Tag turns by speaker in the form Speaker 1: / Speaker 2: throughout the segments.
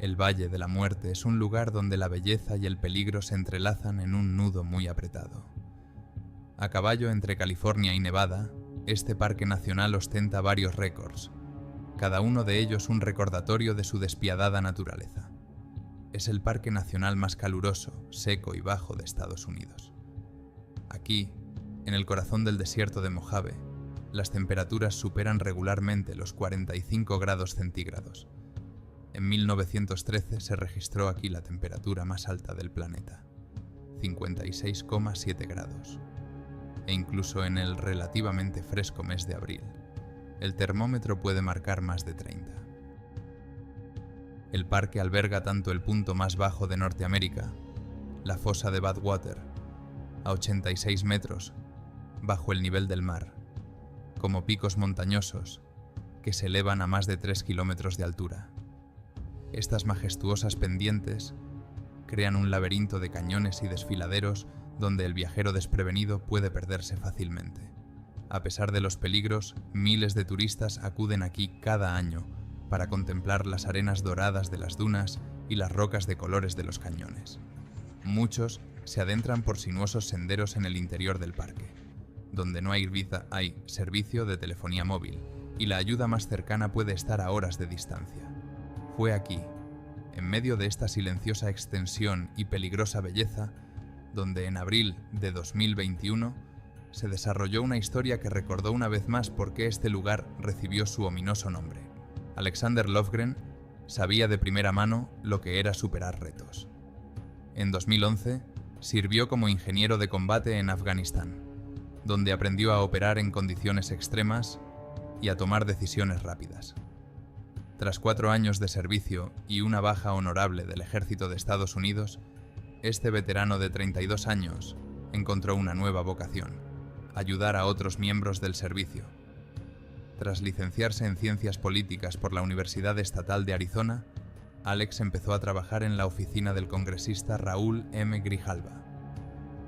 Speaker 1: El Valle de la Muerte es un lugar donde la belleza y el peligro se entrelazan en un nudo muy apretado. A caballo entre California y Nevada, este parque nacional ostenta varios récords, cada uno de ellos un recordatorio de su despiadada naturaleza. Es el parque nacional más caluroso, seco y bajo de Estados Unidos. Aquí, en el corazón del desierto de Mojave, las temperaturas superan regularmente los 45 grados centígrados. En 1913 se registró aquí la temperatura más alta del planeta, 56,7 grados. E incluso en el relativamente fresco mes de abril, el termómetro puede marcar más de 30. El parque alberga tanto el punto más bajo de Norteamérica, la fosa de Badwater, a 86 metros bajo el nivel del mar, como picos montañosos que se elevan a más de 3 kilómetros de altura. Estas majestuosas pendientes crean un laberinto de cañones y desfiladeros donde el viajero desprevenido puede perderse fácilmente. A pesar de los peligros, miles de turistas acuden aquí cada año para contemplar las arenas doradas de las dunas y las rocas de colores de los cañones. Muchos se adentran por sinuosos senderos en el interior del parque, donde no hay servicio de telefonía móvil y la ayuda más cercana puede estar a horas de distancia. Fue aquí, en medio de esta silenciosa extensión y peligrosa belleza, donde en abril de 2021 se desarrolló una historia que recordó una vez más por qué este lugar recibió su ominoso nombre. Alexander Lovgren sabía de primera mano lo que era superar retos. En 2011 sirvió como ingeniero de combate en Afganistán, donde aprendió a operar en condiciones extremas y a tomar decisiones rápidas. Tras 4 años de servicio y una baja honorable del Ejército de Estados Unidos, este veterano de 32 años encontró una nueva vocación: ayudar a otros miembros del servicio. Tras licenciarse en Ciencias Políticas por la Universidad Estatal de Arizona, Alex empezó a trabajar en la oficina del congresista Raúl M. Grijalva.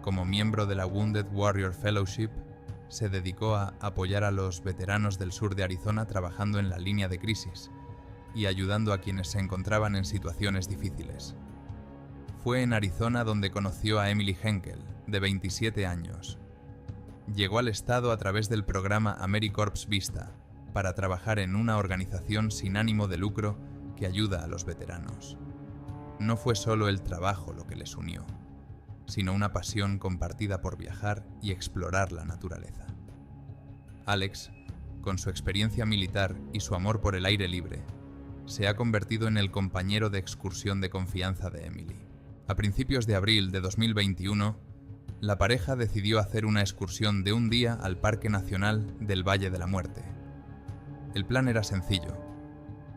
Speaker 1: Como miembro de la Wounded Warrior Fellowship, se dedicó a apoyar a los veteranos del sur de Arizona trabajando en la línea de crisis y ayudando a quienes se encontraban en situaciones difíciles. Fue en Arizona donde conoció a Emily Henkel, de 27 años. Llegó al estado a través del programa AmeriCorps Vista para trabajar en una organización sin ánimo de lucro que ayuda a los veteranos. No fue solo el trabajo lo que les unió, sino una pasión compartida por viajar y explorar la naturaleza. Alex, con su experiencia militar y su amor por el aire libre, se ha convertido en el compañero de excursión de confianza de Emily. A principios de abril de 2021, la pareja decidió hacer una excursión de un día al Parque Nacional del Valle de la Muerte. El plan era sencillo: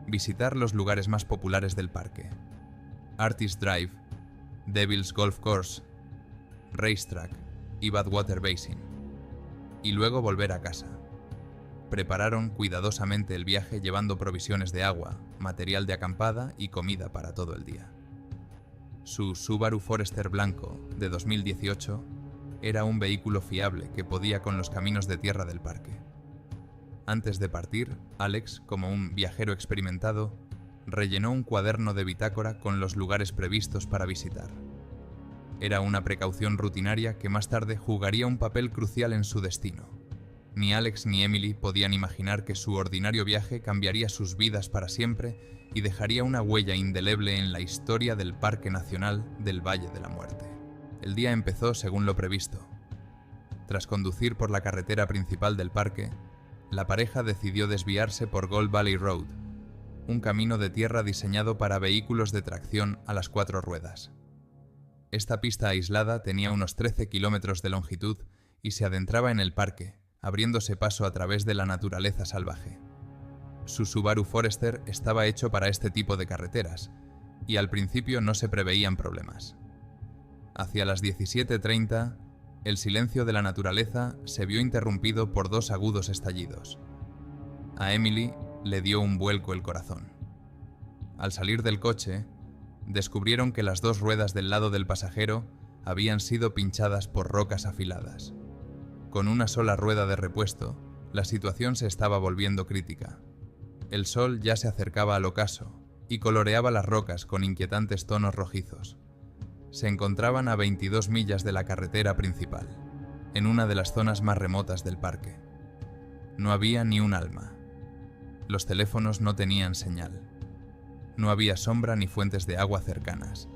Speaker 1: visitar los lugares más populares del parque: Artist Drive, Devil's Golf Course, Racetrack y Badwater Basin, y luego volver a casa. Prepararon cuidadosamente el viaje llevando provisiones de agua, material de acampada y comida para todo el día. Su Subaru Forester blanco, de 2018, era un vehículo fiable que podía con los caminos de tierra del parque. Antes de partir, Alex, como un viajero experimentado, rellenó un cuaderno de bitácora con los lugares previstos para visitar. Era una precaución rutinaria que más tarde jugaría un papel crucial en su destino. Ni Alex ni Emily podían imaginar que su ordinario viaje cambiaría sus vidas para siempre y dejaría una huella indeleble en la historia del Parque Nacional del Valle de la Muerte. El día empezó según lo previsto. Tras conducir por la carretera principal del parque, la pareja decidió desviarse por Gold Valley Road, un camino de tierra diseñado para vehículos de tracción a las 4 ruedas. Esta pista aislada tenía unos 13 kilómetros de longitud y se adentraba en el parque, abriéndose paso a través de la naturaleza salvaje. Su Subaru Forester estaba hecho para este tipo de carreteras, y al principio no se preveían problemas. Hacia las 17:30, el silencio de la naturaleza se vio interrumpido por 2 agudos estallidos. A Emily le dio un vuelco el corazón. Al salir del coche, descubrieron que las 2 ruedas del lado del pasajero habían sido pinchadas por rocas afiladas. Con una sola rueda de repuesto, la situación se estaba volviendo crítica. El sol ya se acercaba al ocaso, y coloreaba las rocas con inquietantes tonos rojizos. Se encontraban a 22 millas de la carretera principal, en una de las zonas más remotas del parque. No había ni un alma. Los teléfonos no tenían señal. No había sombra ni fuentes de agua cercanas.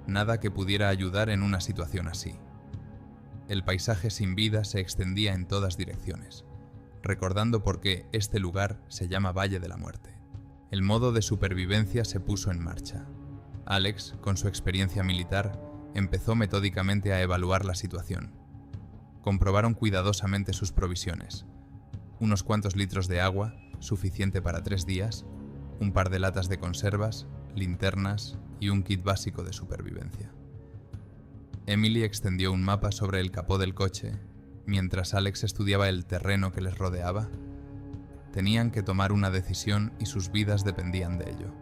Speaker 1: Nada que pudiera ayudar en una situación así. El paisaje sin vida se extendía en todas direcciones, recordando por qué este lugar se llama Valle de la Muerte. El modo de supervivencia se puso en marcha. Alex, con su experiencia militar, empezó metódicamente a evaluar la situación. Comprobaron cuidadosamente sus provisiones. Unos cuantos litros de agua, suficiente para 3 días, un par de latas de conservas, linternas y un kit básico de supervivencia. Emily extendió un mapa sobre el capó del coche, mientras Alex estudiaba el terreno que les rodeaba. Tenían que tomar una decisión y sus vidas dependían de ello.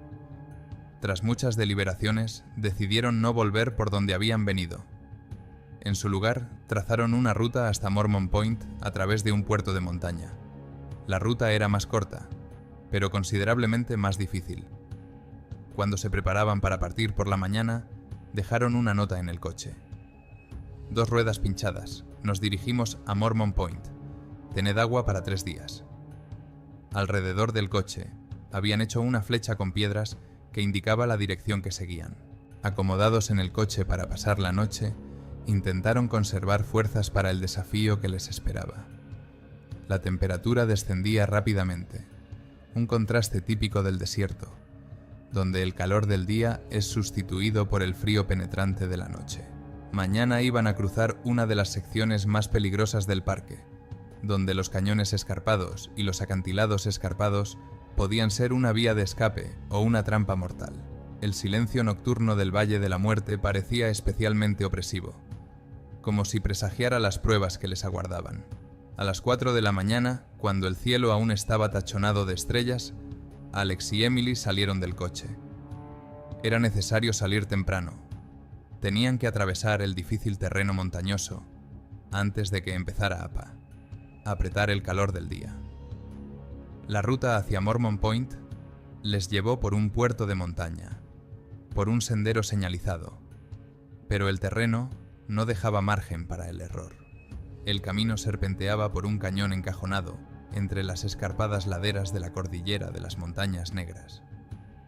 Speaker 1: Tras muchas deliberaciones, decidieron no volver por donde habían venido. En su lugar, trazaron una ruta hasta Mormon Point a través de un puerto de montaña. La ruta era más corta, pero considerablemente más difícil. Cuando se preparaban para partir por la mañana, dejaron una nota en el coche. 2 ruedas pinchadas. Nos dirigimos a Mormon Point. Tened agua para 3 días. Alrededor del coche, habían hecho una flecha con piedras que indicaba la dirección que seguían. Acomodados en el coche para pasar la noche, intentaron conservar fuerzas para el desafío que les esperaba. La temperatura descendía rápidamente, un contraste típico del desierto, donde el calor del día es sustituido por el frío penetrante de la noche. Mañana iban a cruzar una de las secciones más peligrosas del parque, donde los cañones escarpados y los acantilados escarpados podían ser una vía de escape o una trampa mortal. El silencio nocturno del Valle de la Muerte parecía especialmente opresivo, como si presagiara las pruebas que les aguardaban. A las 4 de la mañana, cuando el cielo aún estaba tachonado de estrellas, Alex y Emily salieron del coche. Era necesario salir temprano. Tenían que atravesar el difícil terreno montañoso antes de que empezara a apretar el calor del día. La ruta hacia Mormon Point les llevó por un puerto de montaña, por un sendero señalizado, pero el terreno no dejaba margen para el error. El camino serpenteaba por un cañón encajonado entre las escarpadas laderas de la cordillera de las Montañas Negras.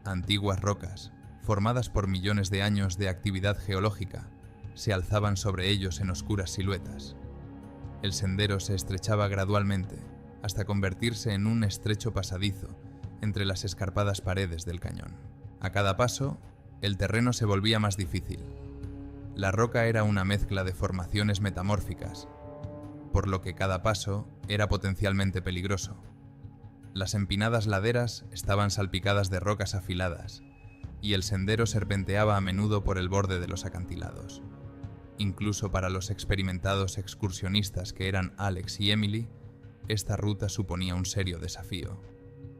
Speaker 1: Antiguas rocas, formadas por millones de años de actividad geológica, se alzaban sobre ellos en oscuras siluetas. El sendero se estrechaba gradualmente, hasta convertirse en un estrecho pasadizo entre las escarpadas paredes del cañón. A cada paso, el terreno se volvía más difícil. La roca era una mezcla de formaciones metamórficas, por lo que cada paso era potencialmente peligroso. Las empinadas laderas estaban salpicadas de rocas afiladas, y el sendero serpenteaba a menudo por el borde de los acantilados. Incluso para los experimentados excursionistas que eran Alex y Emily, esta ruta suponía un serio desafío.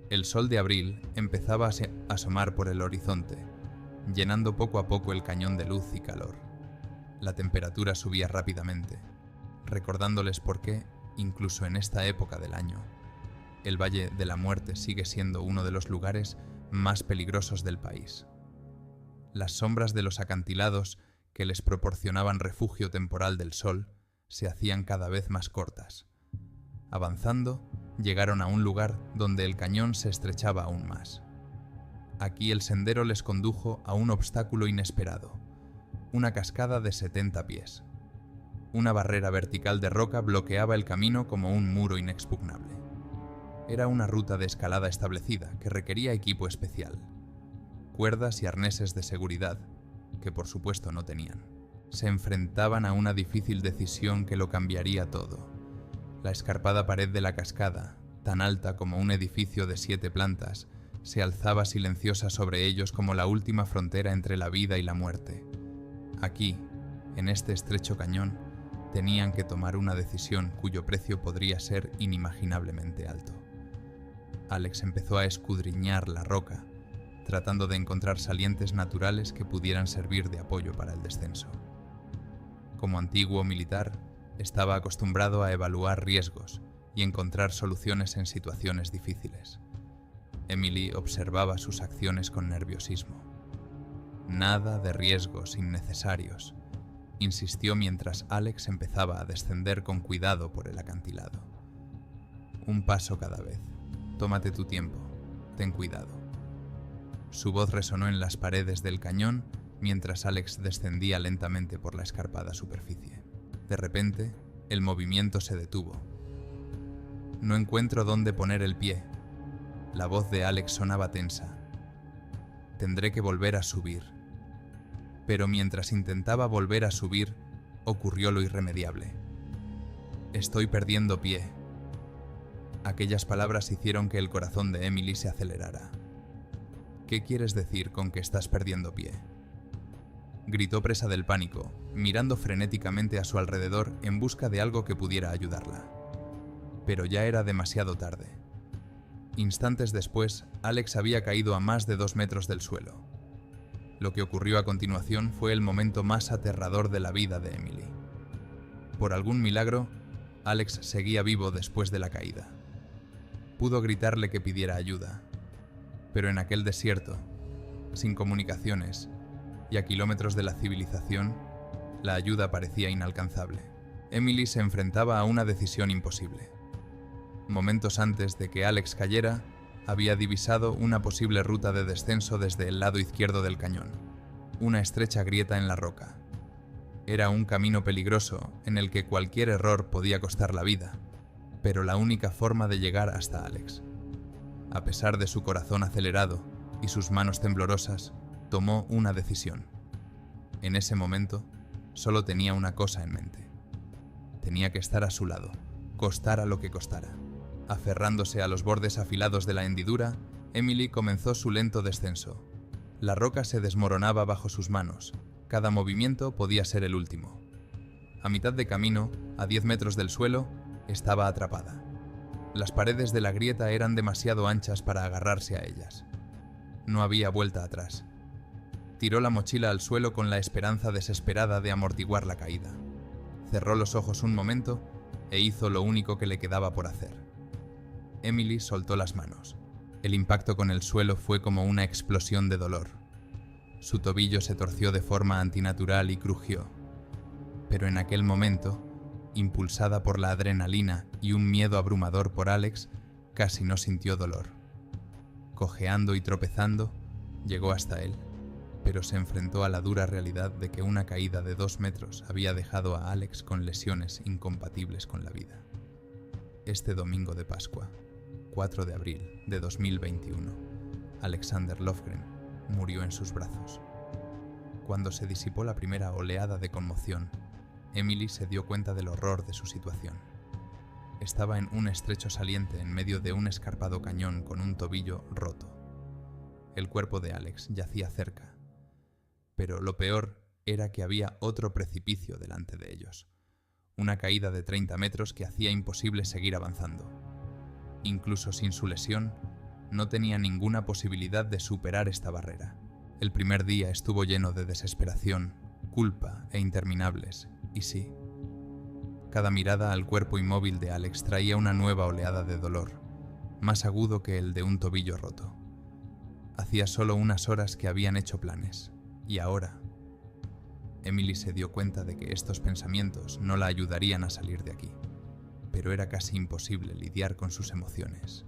Speaker 1: El sol de abril empezaba a asomar por el horizonte, llenando poco a poco el cañón de luz y calor. La temperatura subía rápidamente, recordándoles por qué, incluso en esta época del año, el Valle de la Muerte sigue siendo uno de los lugares más peligrosos del país. Las sombras de los acantilados que les proporcionaban refugio temporal del sol se hacían cada vez más cortas. Avanzando, llegaron a un lugar donde el cañón se estrechaba aún más. Aquí el sendero les condujo a un obstáculo inesperado, una cascada de 70 pies. Una barrera vertical de roca bloqueaba el camino como un muro inexpugnable. Era una ruta de escalada establecida que requería equipo especial, cuerdas y arneses de seguridad, que por supuesto no tenían. Se enfrentaban a una difícil decisión que lo cambiaría todo. La escarpada pared de la cascada, tan alta como un edificio de 7 plantas, se alzaba silenciosa sobre ellos como la última frontera entre la vida y la muerte. Aquí, en este estrecho cañón, tenían que tomar una decisión cuyo precio podría ser inimaginablemente alto. Alex empezó a escudriñar la roca, tratando de encontrar salientes naturales que pudieran servir de apoyo para el descenso. Como antiguo militar, estaba acostumbrado a evaluar riesgos y encontrar soluciones en situaciones difíciles. Emily observaba sus acciones con nerviosismo. Nada de riesgos innecesarios, insistió mientras Alex empezaba a descender con cuidado por el acantilado. Un paso cada vez. Tómate tu tiempo. Ten cuidado. Su voz resonó en las paredes del cañón mientras Alex descendía lentamente por la escarpada superficie. De repente, el movimiento se detuvo. No encuentro dónde poner el pie. La voz de Alex sonaba tensa. Tendré que volver a subir. Pero mientras intentaba volver a subir, ocurrió lo irremediable. Estoy perdiendo pie. Aquellas palabras hicieron que el corazón de Emily se acelerara. ¿Qué quieres decir con que estás perdiendo pie?, gritó presa del pánico, mirando frenéticamente a su alrededor en busca de algo que pudiera ayudarla. Pero ya era demasiado tarde. Instantes después, Alex había caído a más de 2 metros del suelo. Lo que ocurrió a continuación fue el momento más aterrador de la vida de Emily. Por algún milagro, Alex seguía vivo después de la caída. Pudo gritarle que pidiera ayuda, pero en aquel desierto, sin comunicaciones y a kilómetros de la civilización, la ayuda parecía inalcanzable. Emily se enfrentaba a una decisión imposible. Momentos antes de que Alex cayera, había divisado una posible ruta de descenso desde el lado izquierdo del cañón, una estrecha grieta en la roca. Era un camino peligroso en el que cualquier error podía costar la vida, pero la única forma de llegar hasta Alex. A pesar de su corazón acelerado y sus manos temblorosas, tomó una decisión. En ese momento, solo tenía una cosa en mente. Tenía que estar a su lado, costara lo que costara. Aferrándose a los bordes afilados de la hendidura, Emily comenzó su lento descenso. La roca se desmoronaba bajo sus manos. Cada movimiento podía ser el último. A mitad de camino, a 10 metros del suelo, estaba atrapada. Las paredes de la grieta eran demasiado anchas para agarrarse a ellas. No había vuelta atrás. Tiró la mochila al suelo con la esperanza desesperada de amortiguar la caída. Cerró los ojos un momento e hizo lo único que le quedaba por hacer. Emily soltó las manos. El impacto con el suelo fue como una explosión de dolor. Su tobillo se torció de forma antinatural y crujió. Pero en aquel momento, impulsada por la adrenalina y un miedo abrumador por Alex, casi no sintió dolor. Cojeando y tropezando, llegó hasta él, pero se enfrentó a la dura realidad de que una caída de 2 metros había dejado a Alex con lesiones incompatibles con la vida. Este domingo de Pascua, 4 de abril de 2021, Alexander Lofgren murió en sus brazos. Cuando se disipó la primera oleada de conmoción, Emily se dio cuenta del horror de su situación. Estaba en un estrecho saliente en medio de un escarpado cañón con un tobillo roto. El cuerpo de Alex yacía cerca, pero lo peor era que había otro precipicio delante de ellos, una caída de 30 metros que hacía imposible seguir avanzando. Incluso sin su lesión, no tenía ninguna posibilidad de superar esta barrera. El primer día estuvo lleno de desesperación, culpa e interminables, y sí, cada mirada al cuerpo inmóvil de Alex traía una nueva oleada de dolor, más agudo que el de un tobillo roto. Hacía solo unas horas que habían hecho planes, y ahora, Emily se dio cuenta de que estos pensamientos no la ayudarían a salir de aquí, pero era casi imposible lidiar con sus emociones.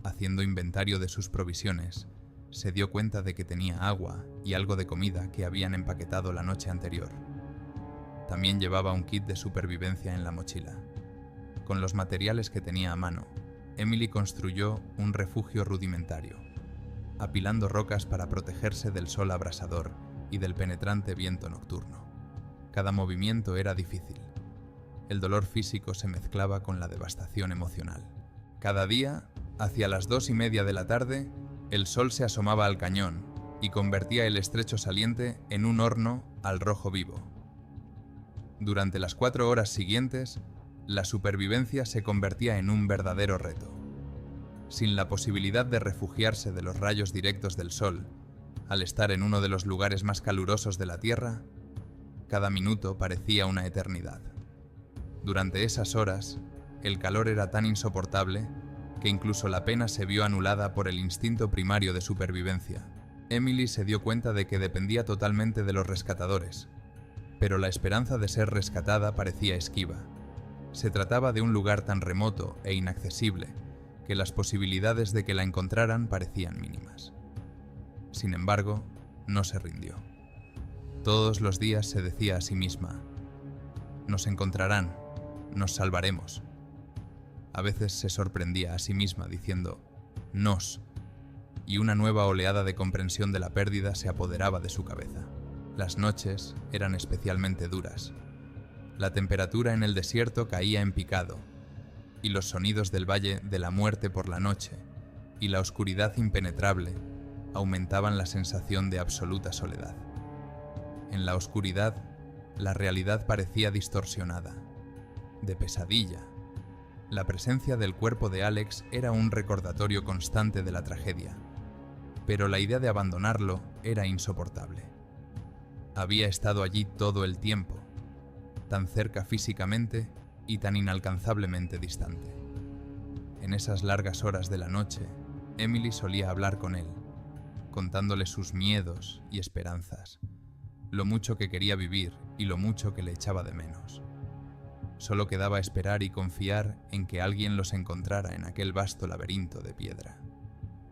Speaker 1: Haciendo inventario de sus provisiones, se dio cuenta de que tenía agua y algo de comida que habían empaquetado la noche anterior. También llevaba un kit de supervivencia en la mochila. Con los materiales que tenía a mano, Emily construyó un refugio rudimentario, apilando rocas para protegerse del sol abrasador y del penetrante viento nocturno. Cada movimiento era difícil. El dolor físico se mezclaba con la devastación emocional. Cada día, hacia las 2:30 de la tarde, el sol se asomaba al cañón y convertía el estrecho saliente en un horno al rojo vivo. Durante las 4 horas siguientes, la supervivencia se convertía en un verdadero reto. Sin la posibilidad de refugiarse de los rayos directos del sol, al estar en uno de los lugares más calurosos de la Tierra, cada minuto parecía una eternidad. Durante esas horas, el calor era tan insoportable que incluso la pena se vio anulada por el instinto primario de supervivencia. Emily se dio cuenta de que dependía totalmente de los rescatadores, pero la esperanza de ser rescatada parecía esquiva. Se trataba de un lugar tan remoto e inaccesible que las posibilidades de que la encontraran parecían mínimas. Sin embargo, no se rindió. Todos los días se decía a sí misma: nos encontrarán, nos salvaremos. A veces se sorprendía a sí misma diciendo «nos», y una nueva oleada de comprensión de la pérdida se apoderaba de su cabeza. Las noches eran especialmente duras. La temperatura en el desierto caía en picado, y los sonidos del Valle de la Muerte por la noche y la oscuridad impenetrable aumentaban la sensación de absoluta soledad. En la oscuridad, la realidad parecía distorsionada, de pesadilla. La presencia del cuerpo de Alex era un recordatorio constante de la tragedia, pero la idea de abandonarlo era insoportable. Había estado allí todo el tiempo, tan cerca físicamente y tan inalcanzablemente distante. En esas largas horas de la noche, Emily solía hablar con él, contándole sus miedos y esperanzas, lo mucho que quería vivir y lo mucho que le echaba de menos. Solo quedaba esperar y confiar en que alguien los encontrara en aquel vasto laberinto de piedra.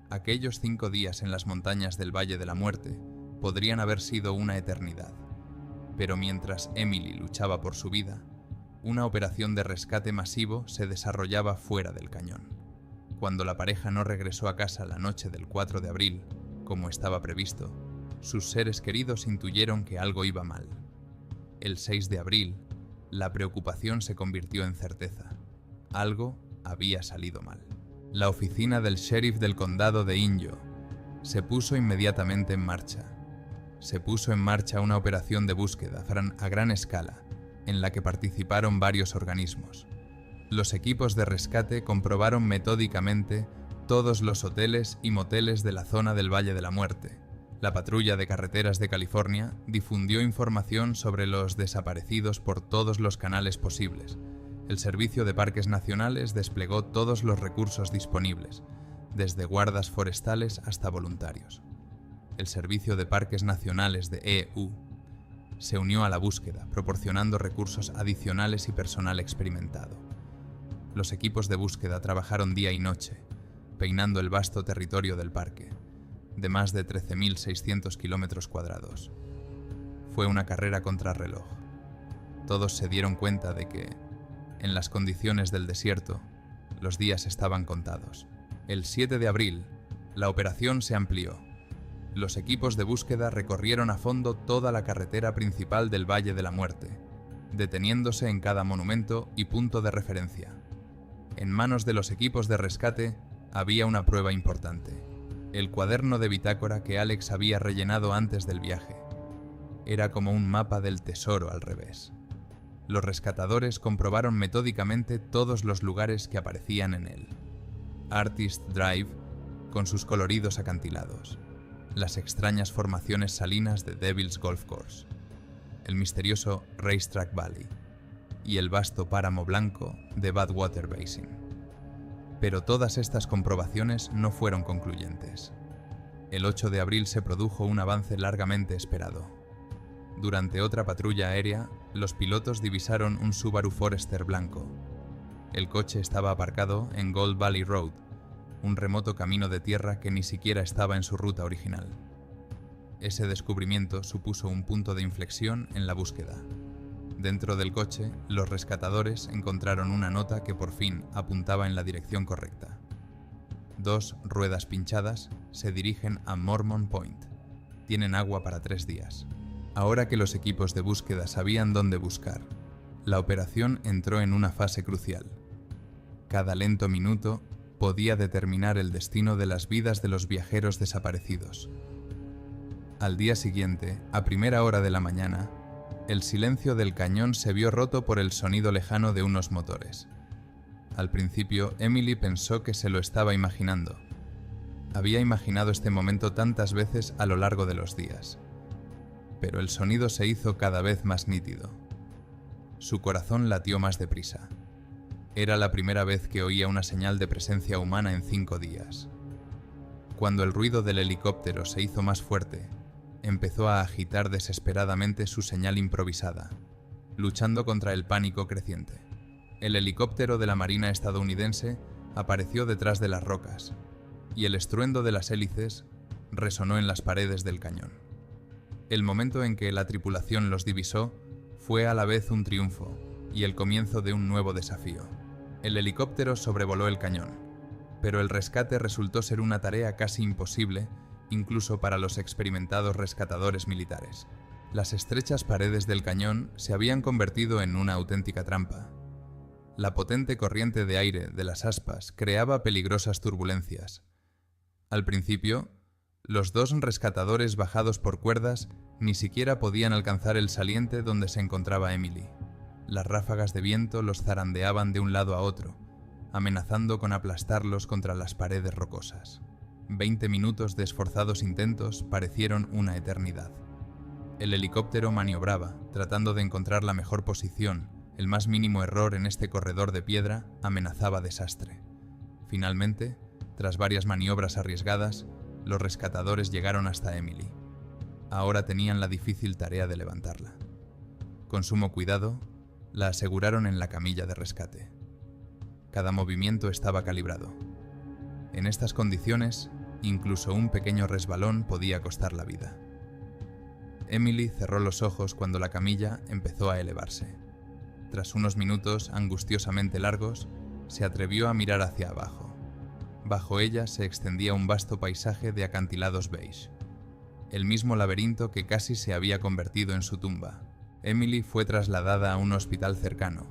Speaker 1: Aquellos 5 días en las montañas del Valle de la Muerte podrían haber sido una eternidad, pero mientras Emily luchaba por su vida, una operación de rescate masivo se desarrollaba fuera del cañón. Cuando la pareja no regresó a casa la noche del 4 de abril, como estaba previsto, sus seres queridos intuyeron que algo iba mal. El 6 de abril, la preocupación se convirtió en certeza. Algo había salido mal. La oficina del sheriff del condado de Inyo se puso inmediatamente en marcha. Se puso en marcha una operación de búsqueda a gran escala, en la que participaron varios organismos. Los equipos de rescate comprobaron metódicamente todos los hoteles y moteles de la zona del Valle de la Muerte. La patrulla de carreteras de California difundió información sobre los desaparecidos por todos los canales posibles. El Servicio de Parques Nacionales desplegó todos los recursos disponibles, desde guardas forestales hasta voluntarios. El Servicio de Parques Nacionales de EU se unió a la búsqueda, proporcionando recursos adicionales y personal experimentado. Los equipos de búsqueda trabajaron día y noche, peinando el vasto territorio del parque, de más de 13.600 kilómetros cuadrados. Fue una carrera contrarreloj. Todos se dieron cuenta de que, en las condiciones del desierto, los días estaban contados. El 7 de abril, la operación se amplió. Los equipos de búsqueda recorrieron a fondo toda la carretera principal del Valle de la Muerte, deteniéndose en cada monumento y punto de referencia. En manos de los equipos de rescate había una prueba importante: el cuaderno de bitácora que Alex había rellenado antes del viaje. Era como un mapa del tesoro al revés. Los rescatadores comprobaron metódicamente todos los lugares que aparecían en él. Artist Drive, con sus coloridos acantilados, las extrañas formaciones salinas de Devil's Golf Course, el misterioso Racetrack Valley y el vasto páramo blanco de Badwater Basin. Pero todas estas comprobaciones no fueron concluyentes. El 8 de abril se produjo un avance largamente esperado. Durante otra patrulla aérea, los pilotos divisaron un Subaru Forester blanco. El coche estaba aparcado en Gold Valley Road, un remoto camino de tierra que ni siquiera estaba en su ruta original. Ese descubrimiento supuso un punto de inflexión en la búsqueda. Dentro del coche, los rescatadores encontraron una nota que por fin apuntaba en la dirección correcta. 2 ruedas pinchadas se dirigen a Mormon Point. Tienen agua para 3 días. Ahora que los equipos de búsqueda sabían dónde buscar, la operación entró en una fase crucial. Cada lento minuto podía determinar el destino de las vidas de los viajeros desaparecidos. Al día siguiente, a primera hora de la mañana, el silencio del cañón se vio roto por el sonido lejano de unos motores. Al principio, Emily pensó que se lo estaba imaginando. Había imaginado este momento tantas veces a lo largo de los días. Pero el sonido se hizo cada vez más nítido. Su corazón latió más deprisa. Era la primera vez que oía una señal de presencia humana en 5 días. Cuando el ruido del helicóptero se hizo más fuerte, empezó a agitar desesperadamente su señal improvisada, luchando contra el pánico creciente. El helicóptero de la Marina estadounidense apareció detrás de las rocas, y el estruendo de las hélices resonó en las paredes del cañón. El momento en que la tripulación los divisó fue a la vez un triunfo y el comienzo de un nuevo desafío. El helicóptero sobrevoló el cañón, pero el rescate resultó ser una tarea casi imposible, incluso para los experimentados rescatadores militares. Las estrechas paredes del cañón se habían convertido en una auténtica trampa. La potente corriente de aire de las aspas creaba peligrosas turbulencias. Al principio, los 2 rescatadores bajados por cuerdas ni siquiera podían alcanzar el saliente donde se encontraba Emily. Las ráfagas de viento los zarandeaban de un lado a otro, amenazando con aplastarlos contra las paredes rocosas. 20 minutos de esforzados intentos parecieron una eternidad. El helicóptero maniobraba, tratando de encontrar la mejor posición. El más mínimo error en este corredor de piedra amenazaba desastre. Finalmente, tras varias maniobras arriesgadas, los rescatadores llegaron hasta Emily. Ahora tenían la difícil tarea de levantarla. Con sumo cuidado, la aseguraron en la camilla de rescate. Cada movimiento estaba calibrado. En estas condiciones, incluso un pequeño resbalón podía costar la vida. Emily cerró los ojos cuando la camilla empezó a elevarse. Tras unos minutos angustiosamente largos, se atrevió a mirar hacia abajo. Bajo ella se extendía un vasto paisaje de acantilados beige, el mismo laberinto que casi se había convertido en su tumba. Emily fue trasladada a un hospital cercano,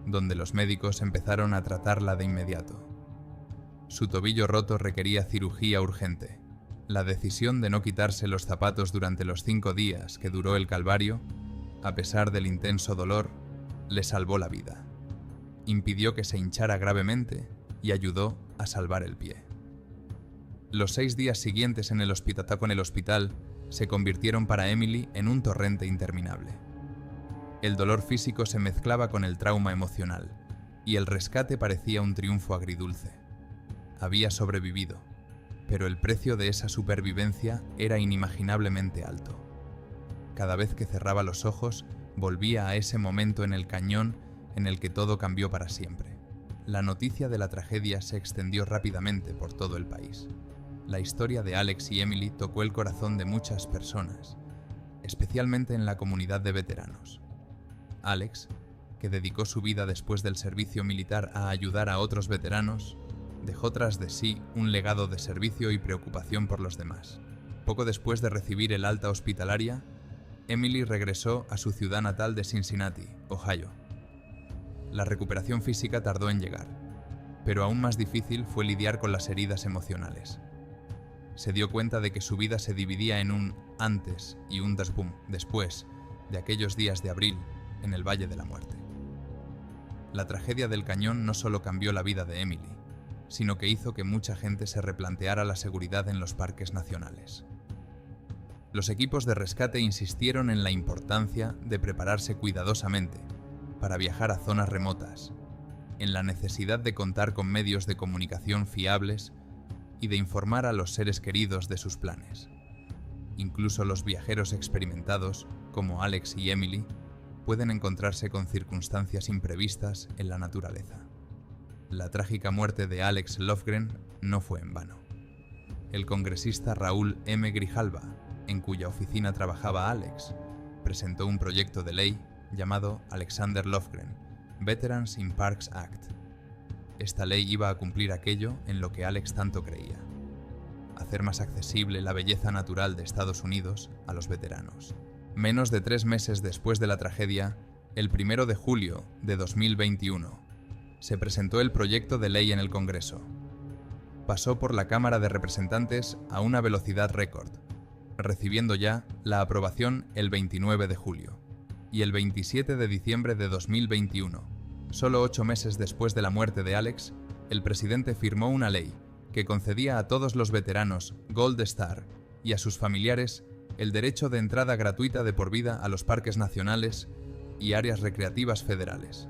Speaker 1: donde los médicos empezaron a tratarla de inmediato. Su tobillo roto requería cirugía urgente. La decisión de no quitarse los zapatos durante los 5 días que duró el calvario, a pesar del intenso dolor, le salvó la vida. Impidió que se hinchara gravemente y ayudó a salvar el pie. Los 6 días siguientes en el hospital se convirtieron para Emily en un torrente interminable. El dolor físico se mezclaba con el trauma emocional, y el rescate parecía un triunfo agridulce. Había sobrevivido, pero el precio de esa supervivencia era inimaginablemente alto. Cada vez que cerraba los ojos, volvía a ese momento en el cañón en el que todo cambió para siempre. La noticia de la tragedia se extendió rápidamente por todo el país. La historia de Alex y Emily tocó el corazón de muchas personas, especialmente en la comunidad de veteranos. Alex, que dedicó su vida después del servicio militar a ayudar a otros veteranos, dejó tras de sí un legado de servicio y preocupación por los demás. Poco después de recibir el alta hospitalaria, Emily regresó a su ciudad natal de Cincinnati, Ohio. La recuperación física tardó en llegar, pero aún más difícil fue lidiar con las heridas emocionales. Se dio cuenta de que su vida se dividía en un antes y un después de aquellos días de abril en el Valle de la Muerte. La tragedia del cañón no solo cambió la vida de Emily, sino que hizo que mucha gente se replanteara la seguridad en los parques nacionales. Los equipos de rescate insistieron en la importancia de prepararse cuidadosamente para viajar a zonas remotas, en la necesidad de contar con medios de comunicación fiables y de informar a los seres queridos de sus planes. Incluso los viajeros experimentados, como Alex y Emily, pueden encontrarse con circunstancias imprevistas en la naturaleza. La trágica muerte de Alex Lofgren no fue en vano. El congresista Raúl M. Grijalva, en cuya oficina trabajaba Alex, presentó un proyecto de ley llamado Alexander Lofgren, Veterans in Parks Act. Esta ley iba a cumplir aquello en lo que Alex tanto creía: hacer más accesible la belleza natural de Estados Unidos a los veteranos. Menos de 3 meses después de la tragedia, el 1 de julio de 2021, se presentó el proyecto de ley en el Congreso. Pasó por la Cámara de Representantes a una velocidad récord, recibiendo ya la aprobación el 29 de julio. Y el 27 de diciembre de 2021, solo 8 meses después de la muerte de Alex, el presidente firmó una ley que concedía a todos los veteranos Gold Star y a sus familiares el derecho de entrada gratuita de por vida a los parques nacionales y áreas recreativas federales.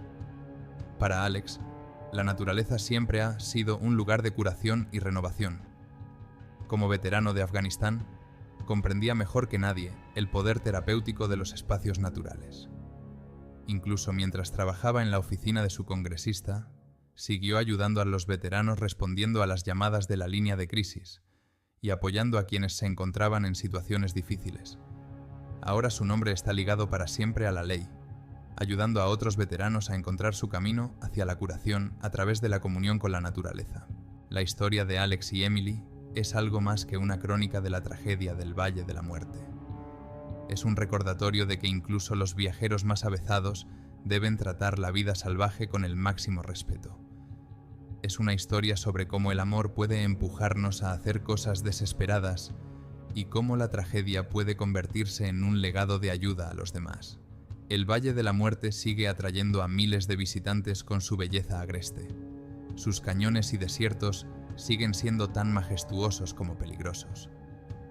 Speaker 1: Para Alex, La naturaleza siempre ha sido un lugar de curación y renovación. Como veterano de Afganistán, comprendía mejor que nadie el poder terapéutico de los espacios naturales. Incluso mientras trabajaba en la oficina de su congresista, siguió ayudando a los veteranos respondiendo a las llamadas de la línea de crisis y apoyando a quienes se encontraban en situaciones difíciles. Ahora su nombre está ligado para siempre a la ley, ayudando a otros veteranos a encontrar su camino hacia la curación a través de la comunión con la naturaleza. La historia de Alex y Emily es algo más que una crónica de la tragedia del Valle de la Muerte. Es un recordatorio de que incluso los viajeros más avezados deben tratar la vida salvaje con el máximo respeto. Es una historia sobre cómo el amor puede empujarnos a hacer cosas desesperadas y cómo la tragedia puede convertirse en un legado de ayuda a los demás. El Valle de la Muerte sigue atrayendo a miles de visitantes con su belleza agreste. Sus cañones y desiertos siguen siendo tan majestuosos como peligrosos.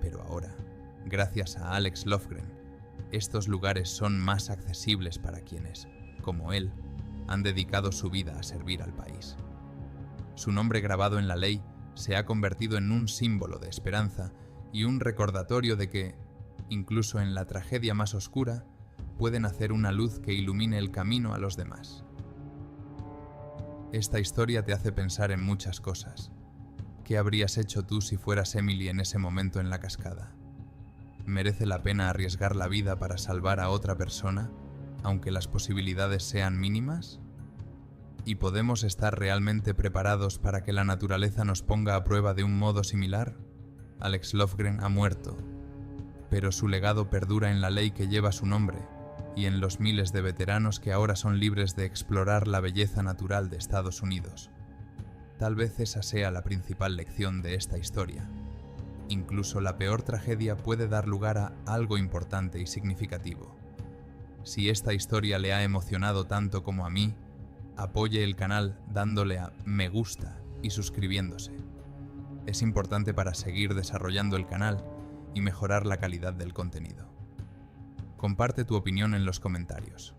Speaker 1: Pero ahora, gracias a Alex Lofgren, estos lugares son más accesibles para quienes, como él, han dedicado su vida a servir al país. Su nombre grabado en la ley se ha convertido en un símbolo de esperanza y un recordatorio de que, incluso en la tragedia más oscura, pueden hacer una luz que ilumine el camino a los demás. Esta historia te hace pensar en muchas cosas. ¿Qué habrías hecho tú si fueras Emily en ese momento en la cascada? ¿Merece la pena arriesgar la vida para salvar a otra persona, aunque las posibilidades sean mínimas? ¿Y podemos estar realmente preparados para que la naturaleza nos ponga a prueba de un modo similar? Alex Lofgren ha muerto, pero su legado perdura en la ley que lleva su nombre y en los miles de veteranos que ahora son libres de explorar la belleza natural de Estados Unidos. Tal vez esa sea la principal lección de esta historia. Incluso la peor tragedia puede dar lugar a algo importante y significativo. Si esta historia le ha emocionado tanto como a mí, apoye el canal dándole a me gusta y suscribiéndose. Es importante para seguir desarrollando el canal y mejorar la calidad del contenido. Comparte tu opinión en los comentarios.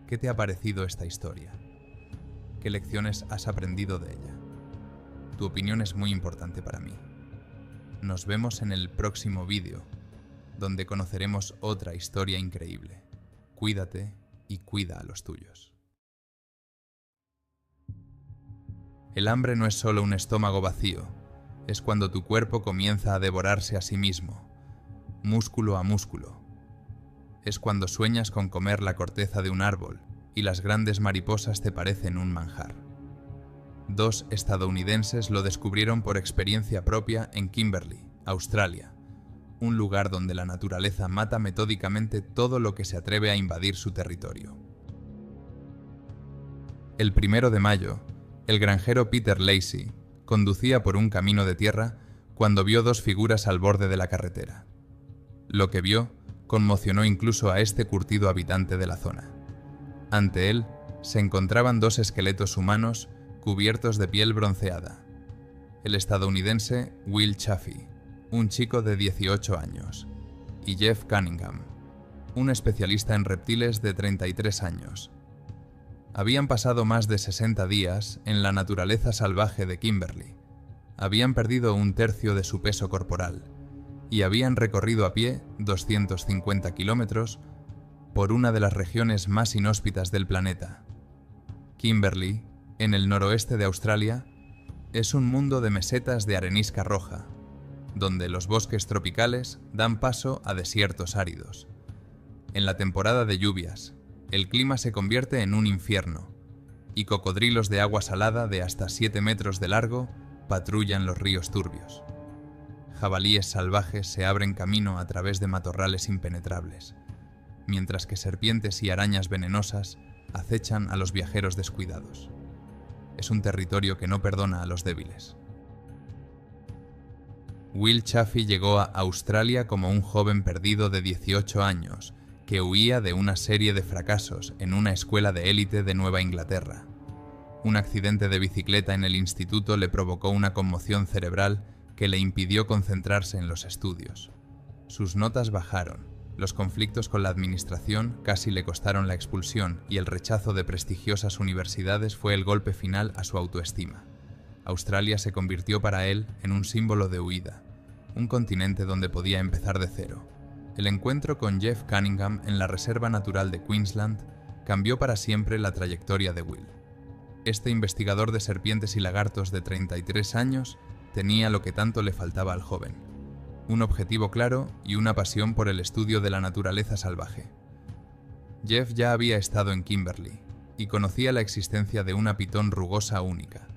Speaker 1: ¿Qué te ha parecido esta historia? ¿Qué lecciones has aprendido de ella? Tu opinión es muy importante para mí. Nos vemos en el próximo vídeo, donde conoceremos otra historia increíble. Cuídate y cuida a los tuyos. El hambre no es solo un estómago vacío, es cuando tu cuerpo comienza a devorarse a sí mismo, músculo a músculo. Es cuando sueñas con comer la corteza de un árbol y las grandes mariposas te parecen un manjar. 2 estadounidenses lo descubrieron por experiencia propia en Kimberley, Australia, un lugar donde la naturaleza mata metódicamente todo lo que se atreve a invadir su territorio. El 1 de mayo, el granjero Peter Lacey conducía por un camino de tierra cuando vio 2 figuras al borde de la carretera. Lo que vio conmocionó incluso a este curtido habitante de la zona. Ante él se encontraban 2 esqueletos humanos cubiertos de piel bronceada. El estadounidense Will Chaffee, un chico de 18 años, y Jeff Cunningham, un especialista en reptiles de 33 años. Habían pasado más de 60 días en la naturaleza salvaje de Kimberley. Habían perdido 1/3 de su peso corporal y habían recorrido a pie 250 kilómetros por una de las regiones más inhóspitas del planeta. Kimberley, en el noroeste de Australia, es un mundo de mesetas de arenisca roja, donde los bosques tropicales dan paso a desiertos áridos. En la temporada de lluvias, el clima se convierte en un infierno, y cocodrilos de agua salada de hasta 7 metros de largo patrullan los ríos turbios. Jabalíes salvajes se abren camino a través de matorrales impenetrables, mientras que serpientes y arañas venenosas acechan a los viajeros descuidados. Es un territorio que no perdona a los débiles. Will Chaffee llegó a Australia como un joven perdido de 18 años que huía de una serie de fracasos en una escuela de élite de Nueva Inglaterra. Un accidente de bicicleta en el instituto le provocó una conmoción cerebral que le impidió concentrarse en los estudios. Sus notas bajaron Los conflictos con la administración casi le costaron la expulsión y el rechazo de prestigiosas universidades fue el golpe final a su autoestima. Australia se convirtió para él en un símbolo de huida, un continente donde podía empezar de cero. El encuentro con Jeff Cunningham en la Reserva Natural de Queensland cambió para siempre la trayectoria de Will. Este investigador de serpientes y lagartos de 33 años tenía lo que tanto le faltaba al joven: un objetivo claro y una pasión por el estudio de la naturaleza salvaje. Jeff ya había estado en Kimberley y conocía la existencia de una pitón rugosa única,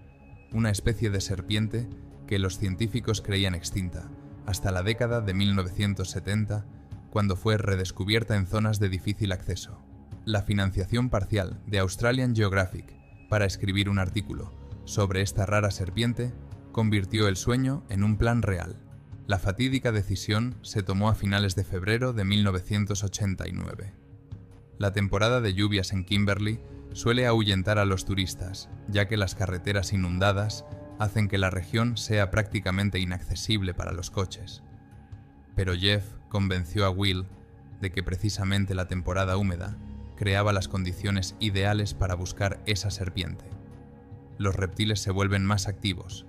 Speaker 1: una especie de serpiente que los científicos creían extinta hasta la década de 1970, cuando fue redescubierta en zonas de difícil acceso. La financiación parcial de Australian Geographic para escribir un artículo sobre esta rara serpiente convirtió el sueño en un plan real. La fatídica decisión se tomó a finales de febrero de 1989. La temporada de lluvias en Kimberley suele ahuyentar a los turistas, ya que las carreteras inundadas hacen que la región sea prácticamente inaccesible para los coches. Pero Jeff convenció a Will de que precisamente la temporada húmeda creaba las condiciones ideales para buscar esa serpiente. Los reptiles se vuelven más activos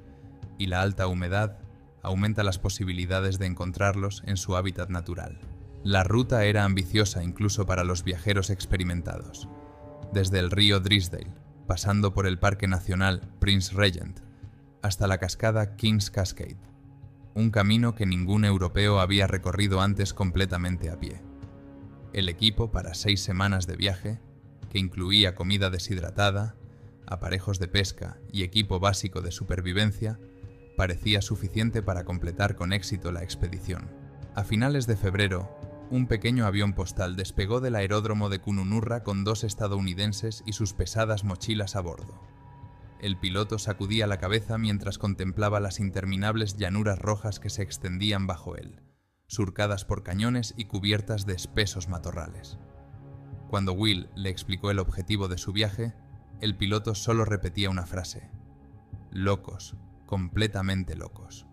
Speaker 1: y la alta humedad aumenta las posibilidades de encontrarlos en su hábitat natural. La ruta era ambiciosa incluso para los viajeros experimentados. Desde el río Drysdale, pasando por el Parque Nacional Prince Regent, hasta la cascada King's Cascade, un camino que ningún europeo había recorrido antes completamente a pie. El equipo para 6 semanas de viaje, que incluía comida deshidratada, aparejos de pesca y equipo básico de supervivencia, parecía suficiente para completar con éxito la expedición. A finales de febrero, un pequeño avión postal despegó del aeródromo de Kununurra con 2 estadounidenses y sus pesadas mochilas a bordo. El piloto sacudía la cabeza mientras contemplaba las interminables llanuras rojas que se extendían bajo él, surcadas por cañones y cubiertas de espesos matorrales. Cuando Will le explicó el objetivo de su viaje, el piloto solo repetía una frase: locos, completamente locos.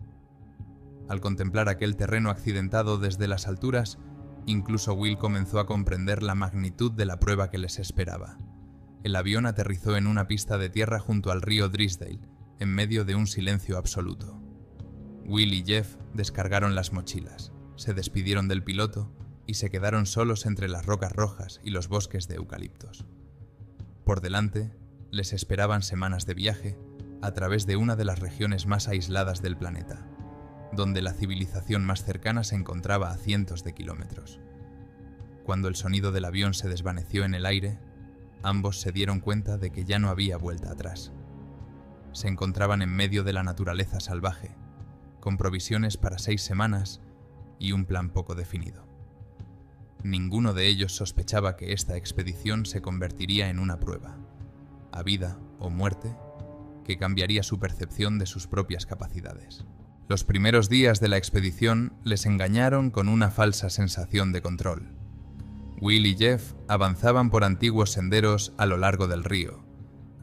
Speaker 1: Al contemplar aquel terreno accidentado desde las alturas, incluso Will comenzó a comprender la magnitud de la prueba que les esperaba. El avión aterrizó en una pista de tierra junto al río Drysdale, en medio de un silencio absoluto. Will y Jeff descargaron las mochilas, se despidieron del piloto y se quedaron solos entre las rocas rojas y los bosques de eucaliptos. Por delante, les esperaban semanas de viaje a través de una de las regiones más aisladas del planeta, donde la civilización más cercana se encontraba a cientos de kilómetros. Cuando el sonido del avión se desvaneció en el aire, ambos se dieron cuenta de que ya no había vuelta atrás. Se encontraban en medio de la naturaleza salvaje, con provisiones para 6 semanas y un plan poco definido. Ninguno de ellos sospechaba que esta expedición se convertiría en una prueba, a vida o muerte, que cambiaría su percepción de sus propias capacidades. Los primeros días de la expedición les engañaron con una falsa sensación de control. Will y Jeff avanzaban por antiguos senderos a lo largo del río,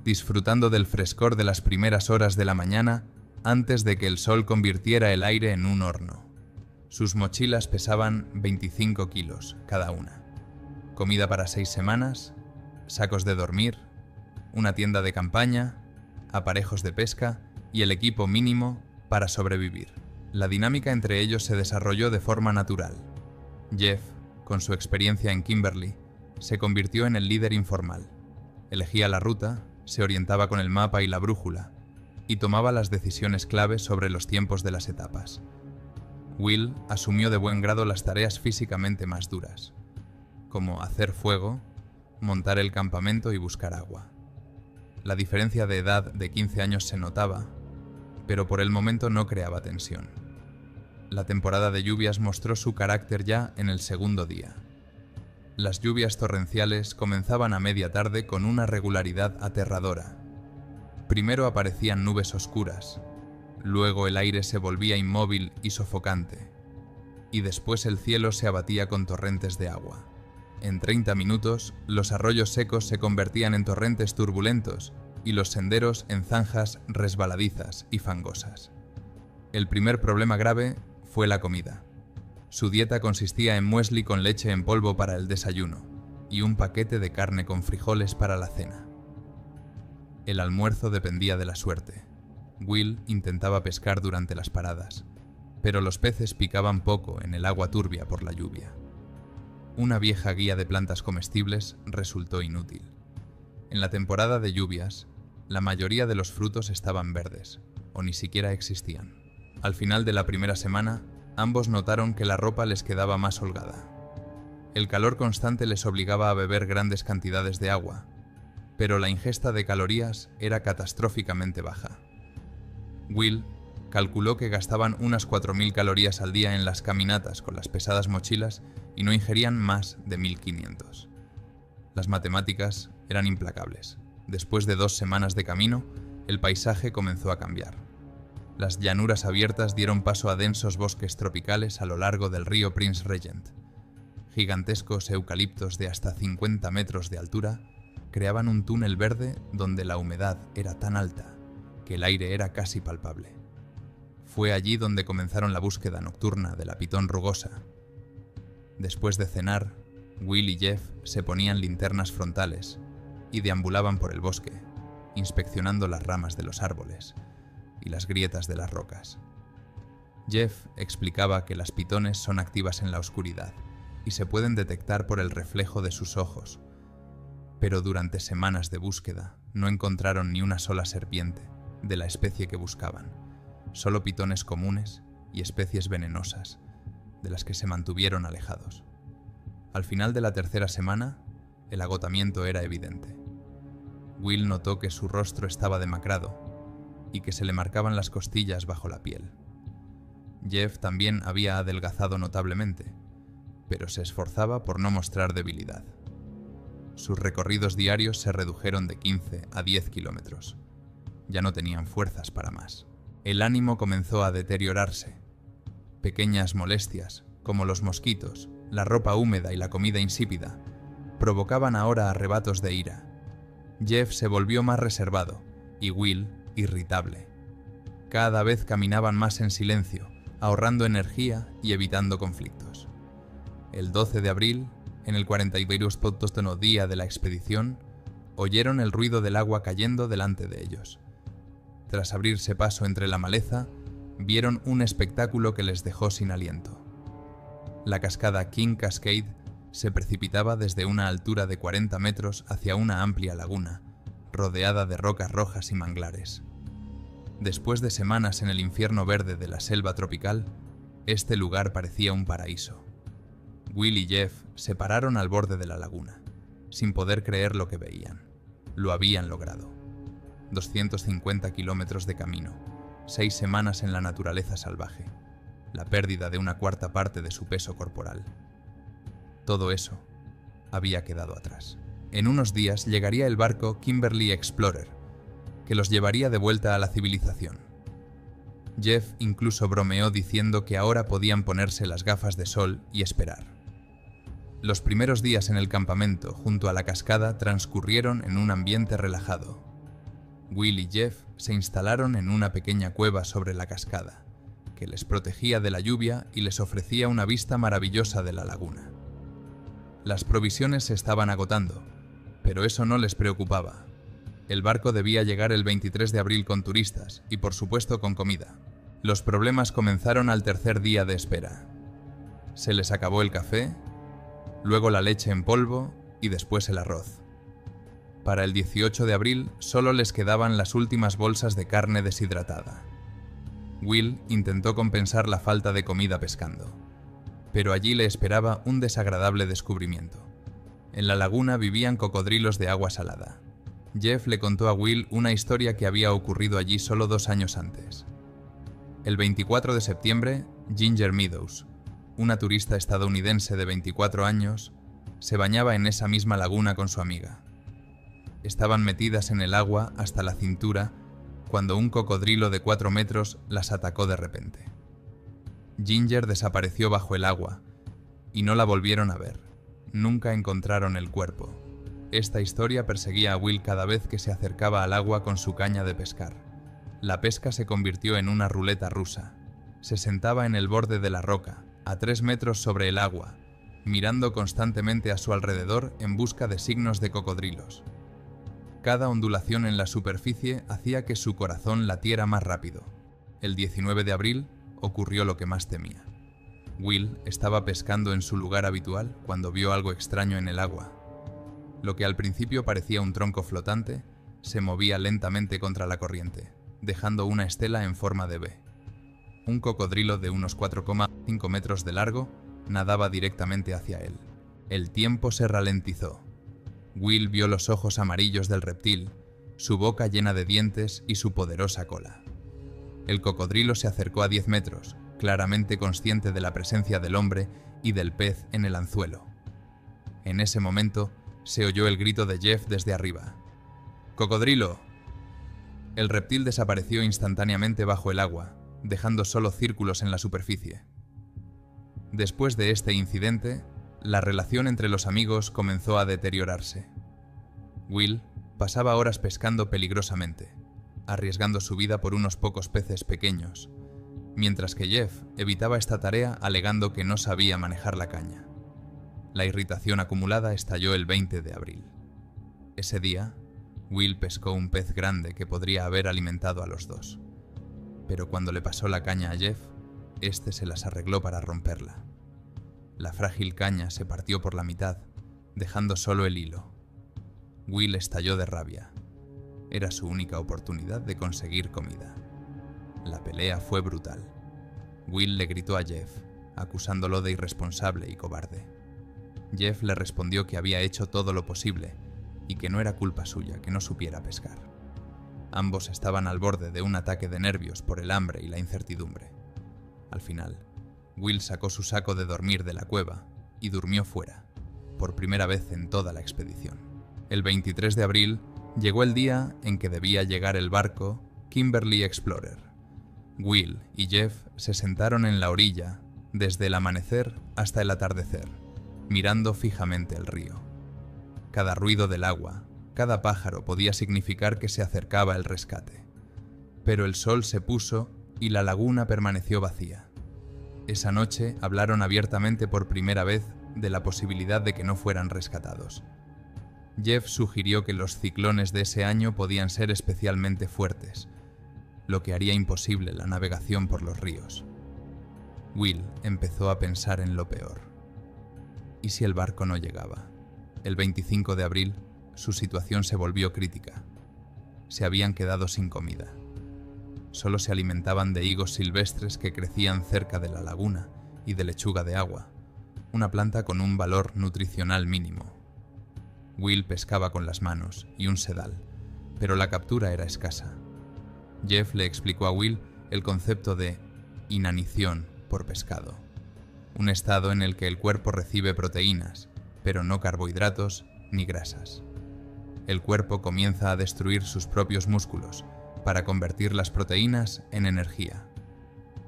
Speaker 1: disfrutando del frescor de las primeras horas de la mañana antes de que el sol convirtiera el aire en un horno. Sus mochilas pesaban 25 kilos cada una. Comida para 6 semanas, sacos de dormir, una tienda de campaña, aparejos de pesca y el equipo mínimo para sobrevivir. La dinámica entre ellos se desarrolló de forma natural. Jeff, con su experiencia en Kimberley, se convirtió en el líder informal. Elegía la ruta, se orientaba con el mapa y la brújula, y tomaba las decisiones clave sobre los tiempos de las etapas. Will asumió de buen grado las tareas físicamente más duras, como hacer fuego, montar el campamento y buscar agua. La diferencia de edad de 15 años se notaba, pero por el momento no creaba tensión. La temporada de lluvias mostró su carácter ya en el segundo día. Las lluvias torrenciales comenzaban a media tarde con una regularidad aterradora. Primero aparecían nubes oscuras, luego el aire se volvía inmóvil y sofocante, y después el cielo se abatía con torrentes de agua. En 30 minutos, los arroyos secos se convertían en torrentes turbulentos y los senderos en zanjas resbaladizas y fangosas. El primer problema grave fue la comida. Su dieta consistía en muesli con leche en polvo para el desayuno y un paquete de carne con frijoles para la cena. El almuerzo dependía de la suerte. Will intentaba pescar durante las paradas, pero los peces picaban poco en el agua turbia por la lluvia. Una vieja guía de plantas comestibles resultó inútil. En la temporada de lluvias, la mayoría de los frutos estaban verdes, o ni siquiera existían. Al final de la primera semana, ambos notaron que la ropa les quedaba más holgada. El calor constante les obligaba a beber grandes cantidades de agua, pero la ingesta de calorías era catastróficamente baja. Will calculó que gastaban unas 4.000 calorías al día en las caminatas con las pesadas mochilas y no ingerían más de 1.500. Las matemáticas eran implacables. Después de 2 semanas de camino, el paisaje comenzó a cambiar. Las llanuras abiertas dieron paso a densos bosques tropicales a lo largo del río Prince Regent. Gigantescos eucaliptos de hasta 50 metros de altura creaban un túnel verde donde la humedad era tan alta que el aire era casi palpable. Fue allí donde comenzaron la búsqueda nocturna de la pitón rugosa. Después de cenar, Will y Jeff se ponían linternas frontales y deambulaban por el bosque, inspeccionando las ramas de los árboles y las grietas de las rocas. Jeff explicaba que las pitones son activas en la oscuridad y se pueden detectar por el reflejo de sus ojos, pero durante semanas de búsqueda no encontraron ni una sola serpiente de la especie que buscaban, solo pitones comunes y especies venenosas, de las que se mantuvieron alejados. Al final de la tercera semana, el agotamiento era evidente. Will notó que su rostro estaba demacrado y que se le marcaban las costillas bajo la piel. Jeff también había adelgazado notablemente, pero se esforzaba por no mostrar debilidad. Sus recorridos diarios se redujeron de 15 a 10 kilómetros. Ya no tenían fuerzas para más. El ánimo comenzó a deteriorarse. Pequeñas molestias, como los mosquitos, la ropa húmeda y la comida insípida, provocaban ahora arrebatos de ira. Jeff se volvió más reservado y Will irritable. Cada vez caminaban más en silencio, ahorrando energía y evitando conflictos. El 12 de abril, en el 42º día de la expedición, oyeron el ruido del agua cayendo delante de ellos. Tras abrirse paso entre la maleza, vieron un espectáculo que les dejó sin aliento. La cascada King Cascade se precipitaba desde una altura de 40 metros hacia una amplia laguna, rodeada de rocas rojas y manglares. Después de semanas en el infierno verde de la selva tropical, este lugar parecía un paraíso. Will y Jeff se pararon al borde de la laguna, sin poder creer lo que veían. Lo habían logrado. 250 kilómetros de camino, 6 semanas en la naturaleza salvaje, la pérdida de una cuarta parte de su peso corporal. Todo eso había quedado atrás. En unos días llegaría el barco Kimberly Explorer, que los llevaría de vuelta a la civilización. Jeff incluso bromeó diciendo que ahora podían ponerse las gafas de sol y esperar. Los primeros días en el campamento junto a la cascada transcurrieron en un ambiente relajado. Will y Jeff se instalaron en una pequeña cueva sobre la cascada, que les protegía de la lluvia y les ofrecía una vista maravillosa de la laguna. Las provisiones se estaban agotando, pero eso no les preocupaba. El barco debía llegar el 23 de abril con turistas y, por supuesto, con comida. Los problemas comenzaron al tercer día de espera. Se les acabó el café, luego la leche en polvo y después el arroz. Para el 18 de abril solo les quedaban las últimas bolsas de carne deshidratada. Will intentó compensar la falta de comida pescando, pero allí le esperaba un desagradable descubrimiento. En la laguna vivían cocodrilos de agua salada. Jeff le contó a Will una historia que había ocurrido allí solo 2 años antes. El 24 de septiembre, Ginger Meadows, una turista estadounidense de 24 años, se bañaba en esa misma laguna con su amiga. Estaban metidas en el agua hasta la cintura cuando un cocodrilo de 4 metros las atacó de repente. Ginger desapareció bajo el agua y no la volvieron a ver. Nunca encontraron el cuerpo. Esta historia perseguía a Will cada vez que se acercaba al agua con su caña de pescar. La pesca se convirtió en una ruleta rusa. Se sentaba en el borde de la roca, a 3 metros sobre el agua, mirando constantemente a su alrededor en busca de signos de cocodrilos. Cada ondulación en la superficie hacía que su corazón latiera más rápido. El 19 de abril ocurrió lo que más temía. Will estaba pescando en su lugar habitual cuando vio algo extraño en el agua. Lo que al principio parecía un tronco flotante, se movía lentamente contra la corriente, dejando una estela en forma de V. Un cocodrilo de unos 4,5 metros de largo nadaba directamente hacia él. El tiempo se ralentizó. Will vio los ojos amarillos del reptil, su boca llena de dientes y su poderosa cola. El cocodrilo se acercó a 10 metros, claramente consciente de la presencia del hombre y del pez en el anzuelo. En ese momento, se oyó el grito de Jeff desde arriba. ¡Cocodrilo! El reptil desapareció instantáneamente bajo el agua, dejando solo círculos en la superficie. Después de este incidente, la relación entre los amigos comenzó a deteriorarse. Will pasaba horas pescando peligrosamente, arriesgando su vida por unos pocos peces pequeños, mientras que Jeff evitaba esta tarea alegando que no sabía manejar la caña. La irritación acumulada estalló el 20 de abril. Ese día, Will pescó un pez grande que podría haber alimentado a los dos. Pero cuando le pasó la caña a Jeff, este se las arregló para romperla. La frágil caña se partió por la mitad, dejando solo el hilo. Will estalló de rabia. Era su única oportunidad de conseguir comida. La pelea fue brutal. Will le gritó a Jeff, acusándolo de irresponsable y cobarde. Jeff le respondió que había hecho todo lo posible y que no era culpa suya que no supiera pescar. Ambos estaban al borde de un ataque de nervios por el hambre y la incertidumbre. Al final, Will sacó su saco de dormir de la cueva y durmió fuera, por primera vez en toda la expedición. El 23 de abril llegó el día en que debía llegar el barco Kimberly Explorer. Will y Jeff se sentaron en la orilla desde el amanecer hasta el atardecer, mirando fijamente el río. Cada ruido del agua, cada pájaro podía significar que se acercaba el rescate. Pero el sol se puso y la laguna permaneció vacía. Esa noche hablaron abiertamente por primera vez de la posibilidad de que no fueran rescatados. Jeff sugirió que los ciclones de ese año podían ser especialmente fuertes, lo que haría imposible la navegación por los ríos. Will empezó a pensar en lo peor. ¿Y si el barco no llegaba? El 25 de abril, su situación se volvió crítica. Se habían quedado sin comida. Solo se alimentaban de higos silvestres que crecían cerca de la laguna y de lechuga de agua, una planta con un valor nutricional mínimo. Will pescaba con las manos y un sedal, pero la captura era escasa. Jeff le explicó a Will el concepto de inanición por pescado, un estado en el que el cuerpo recibe proteínas, pero no carbohidratos ni grasas. El cuerpo comienza a destruir sus propios músculos para convertir las proteínas en energía.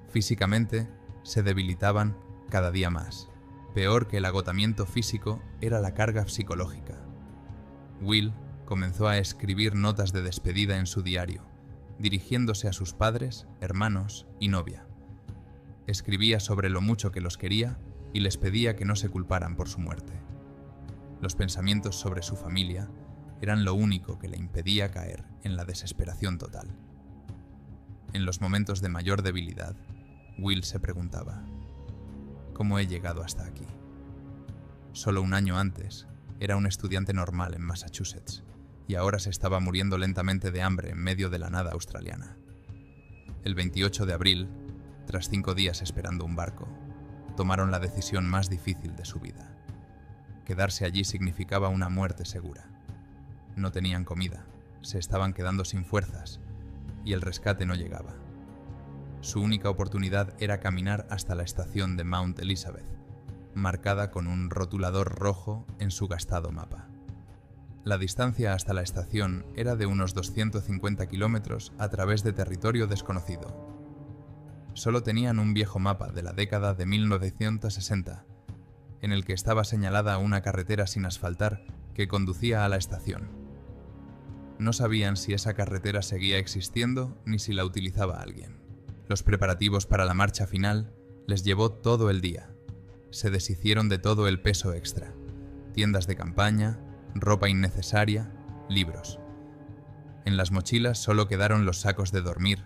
Speaker 1: Físicamente, se debilitaban cada día más. Peor que el agotamiento físico era la carga psicológica. Will comenzó a escribir notas de despedida en su diario, dirigiéndose a sus padres, hermanos y novia. Escribía sobre lo mucho que los quería y les pedía que no se culparan por su muerte. Los pensamientos sobre su familia eran lo único que le impedía caer en la desesperación total. En los momentos de mayor debilidad, Will se preguntaba: ¿cómo he llegado hasta aquí? Solo un año antes, era un estudiante normal en Massachusetts, y ahora se estaba muriendo lentamente de hambre en medio de la nada australiana. El 28 de abril, tras 5 días esperando un barco, tomaron la decisión más difícil de su vida. Quedarse allí significaba una muerte segura. No tenían comida, se estaban quedando sin fuerzas, y el rescate no llegaba. Su única oportunidad era caminar hasta la estación de Mount Elizabeth, marcada con un rotulador rojo en su gastado mapa. La distancia hasta la estación era de unos 250 kilómetros a través de territorio desconocido. Solo tenían un viejo mapa de la década de 1960, en el que estaba señalada una carretera sin asfaltar que conducía a la estación. No sabían si esa carretera seguía existiendo ni si la utilizaba alguien. Los preparativos para la marcha final Les llevó todo el día. Se deshicieron de todo el peso extra: tiendas de campaña, ropa innecesaria, libros. En las mochilas solo quedaron los sacos de dormir,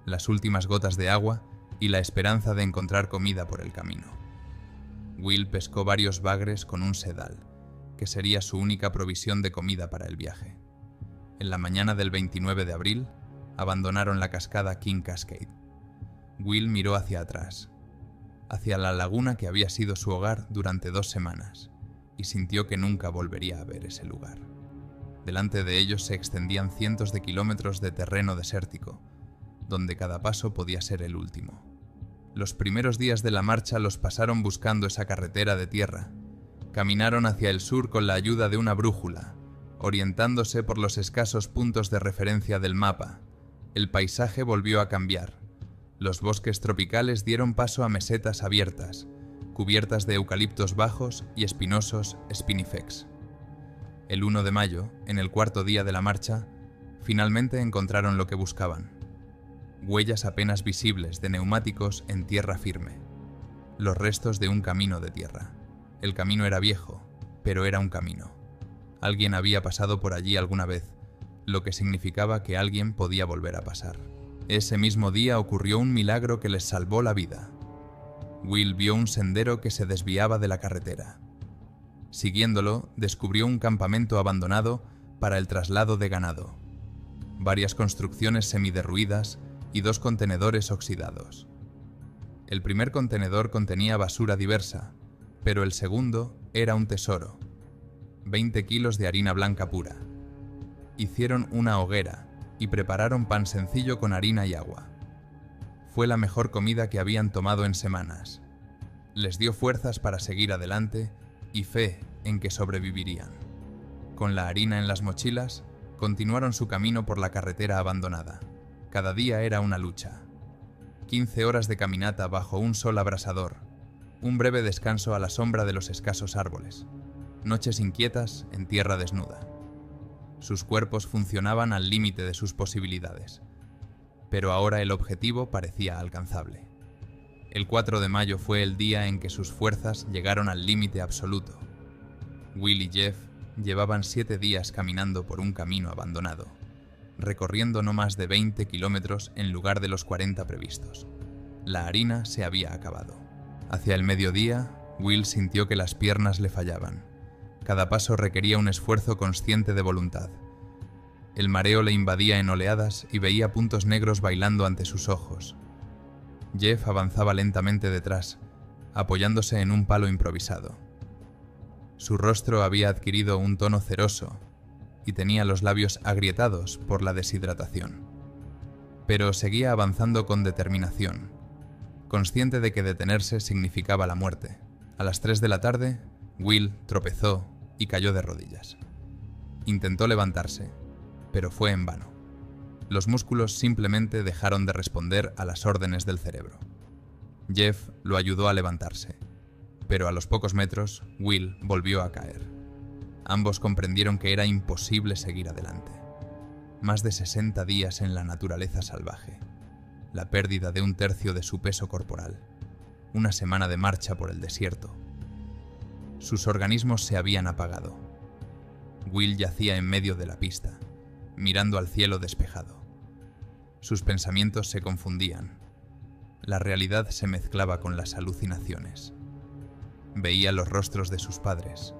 Speaker 1: las últimas gotas de agua y la esperanza de encontrar comida por el camino. Will pescó varios bagres con un sedal, que sería su única provisión de comida para el viaje. En la mañana del 29 de abril, abandonaron la cascada King Cascade. Will miró hacia atrás, hacia la laguna que había sido su hogar durante 2 semanas, y sintió que nunca volvería a ver ese lugar. Delante de ellos se extendían cientos de kilómetros de terreno desértico, donde cada paso podía ser el último. Los primeros días de la marcha los pasaron buscando esa carretera de tierra. Caminaron hacia el sur con la ayuda de una brújula, orientándose por los escasos puntos de referencia del mapa. El paisaje volvió a cambiar. Los bosques tropicales dieron paso a mesetas abiertas, cubiertas de eucaliptos bajos y espinosos spinifex. El 1 de mayo, en el 4.º día de la marcha, finalmente encontraron lo que buscaban: huellas apenas visibles de neumáticos en tierra firme, los restos de un camino de tierra. El camino era viejo, pero era un camino. Alguien había pasado por allí alguna vez, lo que significaba que alguien podía volver a pasar. Ese mismo día ocurrió un milagro que les salvó la vida. Will vio un sendero que se desviaba de la carretera. Siguiéndolo, descubrió un campamento abandonado para el traslado de ganado, varias construcciones semiderruidas y 2 contenedores oxidados. El primer contenedor contenía basura diversa, pero el segundo era un tesoro: 20 kilos de harina blanca pura. Hicieron una hoguera y prepararon pan sencillo con harina y agua. Fue la mejor comida que habían tomado en semanas. Les dio fuerzas para seguir adelante y fe en que sobrevivirían. Con la harina en las mochilas, continuaron su camino por la carretera abandonada. Cada día era una lucha. 15 horas de caminata bajo un sol abrasador, un breve descanso a la sombra de los escasos árboles, noches inquietas en tierra desnuda. Sus cuerpos funcionaban al límite de sus posibilidades, pero ahora el objetivo parecía alcanzable. El 4 de mayo fue el día en que sus fuerzas llegaron al límite absoluto. Will y Jeff llevaban 7 días caminando por un camino abandonado, recorriendo no más de 20 kilómetros en lugar de los 40 previstos. La harina se había acabado. Hacia el mediodía, Will sintió que las piernas le fallaban. Cada paso requería un esfuerzo consciente de voluntad. El mareo le invadía en oleadas y veía puntos negros bailando ante sus ojos. Jeff avanzaba lentamente detrás, apoyándose en un palo improvisado. Su rostro había adquirido un tono ceroso y tenía los labios agrietados por la deshidratación. Pero seguía avanzando con determinación, consciente de que detenerse significaba la muerte. A las 3 de la tarde, Will tropezó y cayó de rodillas. Intentó levantarse, pero fue en vano. Los músculos simplemente dejaron de responder a las órdenes del cerebro. Jeff lo ayudó a levantarse, pero a los pocos metros, Will volvió a caer. Ambos comprendieron que era imposible seguir adelante. Más de 60 días en la naturaleza salvaje, la pérdida de 1/3 de su peso corporal, una semana de marcha por el desierto. Sus organismos se habían apagado. Will yacía en medio de la pista, mirando al cielo despejado. Sus pensamientos se confundían. La realidad se mezclaba con las alucinaciones. Veía los rostros de sus padres.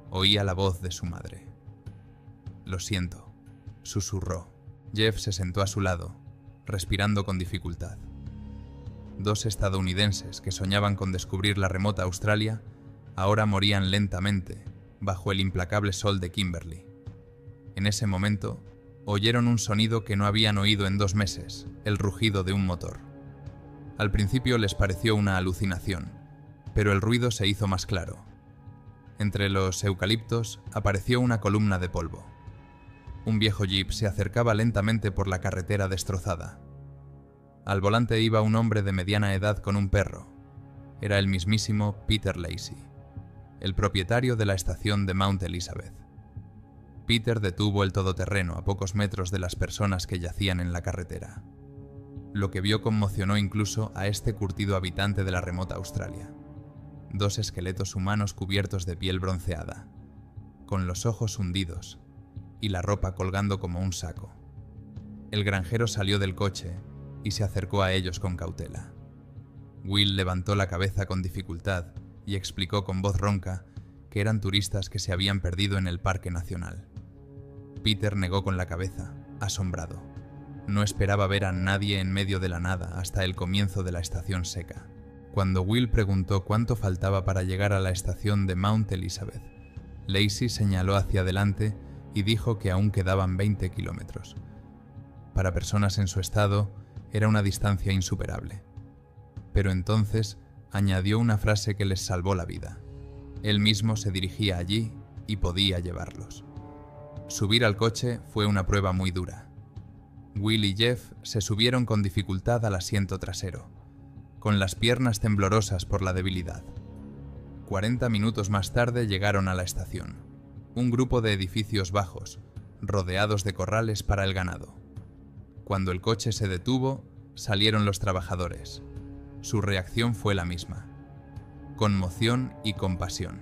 Speaker 1: Oía la voz de su madre. «Lo siento», susurró. Jeff se sentó a su lado, respirando con dificultad. 2 estadounidenses que soñaban con descubrir la remota Australia ahora morían lentamente bajo el implacable sol de Kimberley. En ese momento, oyeron un sonido que no habían oído en 2 meses, el rugido de un motor. Al principio les pareció una alucinación, pero el ruido se hizo más claro. Entre los eucaliptos apareció una columna de polvo. Un viejo jeep se acercaba lentamente por la carretera destrozada. Al volante iba un hombre de mediana edad con un perro. Era el mismísimo Peter Lacey, el propietario de la estación de Mount Elizabeth. Peter detuvo el todoterreno a pocos metros de las personas que yacían en la carretera. Lo que vio conmocionó incluso a este curtido habitante de la remota Australia. 2 esqueletos humanos cubiertos de piel bronceada, con los ojos hundidos y la ropa colgando como un saco. El granjero salió del coche y se acercó a ellos con cautela. Will levantó la cabeza con dificultad y explicó con voz ronca que eran turistas que se habían perdido en el Parque Nacional. Peter negó con la cabeza, asombrado. No esperaba ver a nadie en medio de la nada hasta el comienzo de la estación seca. Cuando Will preguntó cuánto faltaba para llegar a la estación de Mount Elizabeth, Lacey señaló hacia adelante y dijo que aún quedaban 20 kilómetros. Para personas en su estado, era una distancia insuperable. Pero entonces añadió una frase que les salvó la vida. Él mismo se dirigía allí y podía llevarlos. Subir al coche fue una prueba muy dura. Will y Jeff se subieron con dificultad al asiento trasero, con las piernas temblorosas por la debilidad. 40 minutos más tarde llegaron a la estación, un grupo de edificios bajos, rodeados de corrales para el ganado. Cuando el coche se detuvo, salieron los trabajadores. Su reacción fue la misma: conmoción y compasión.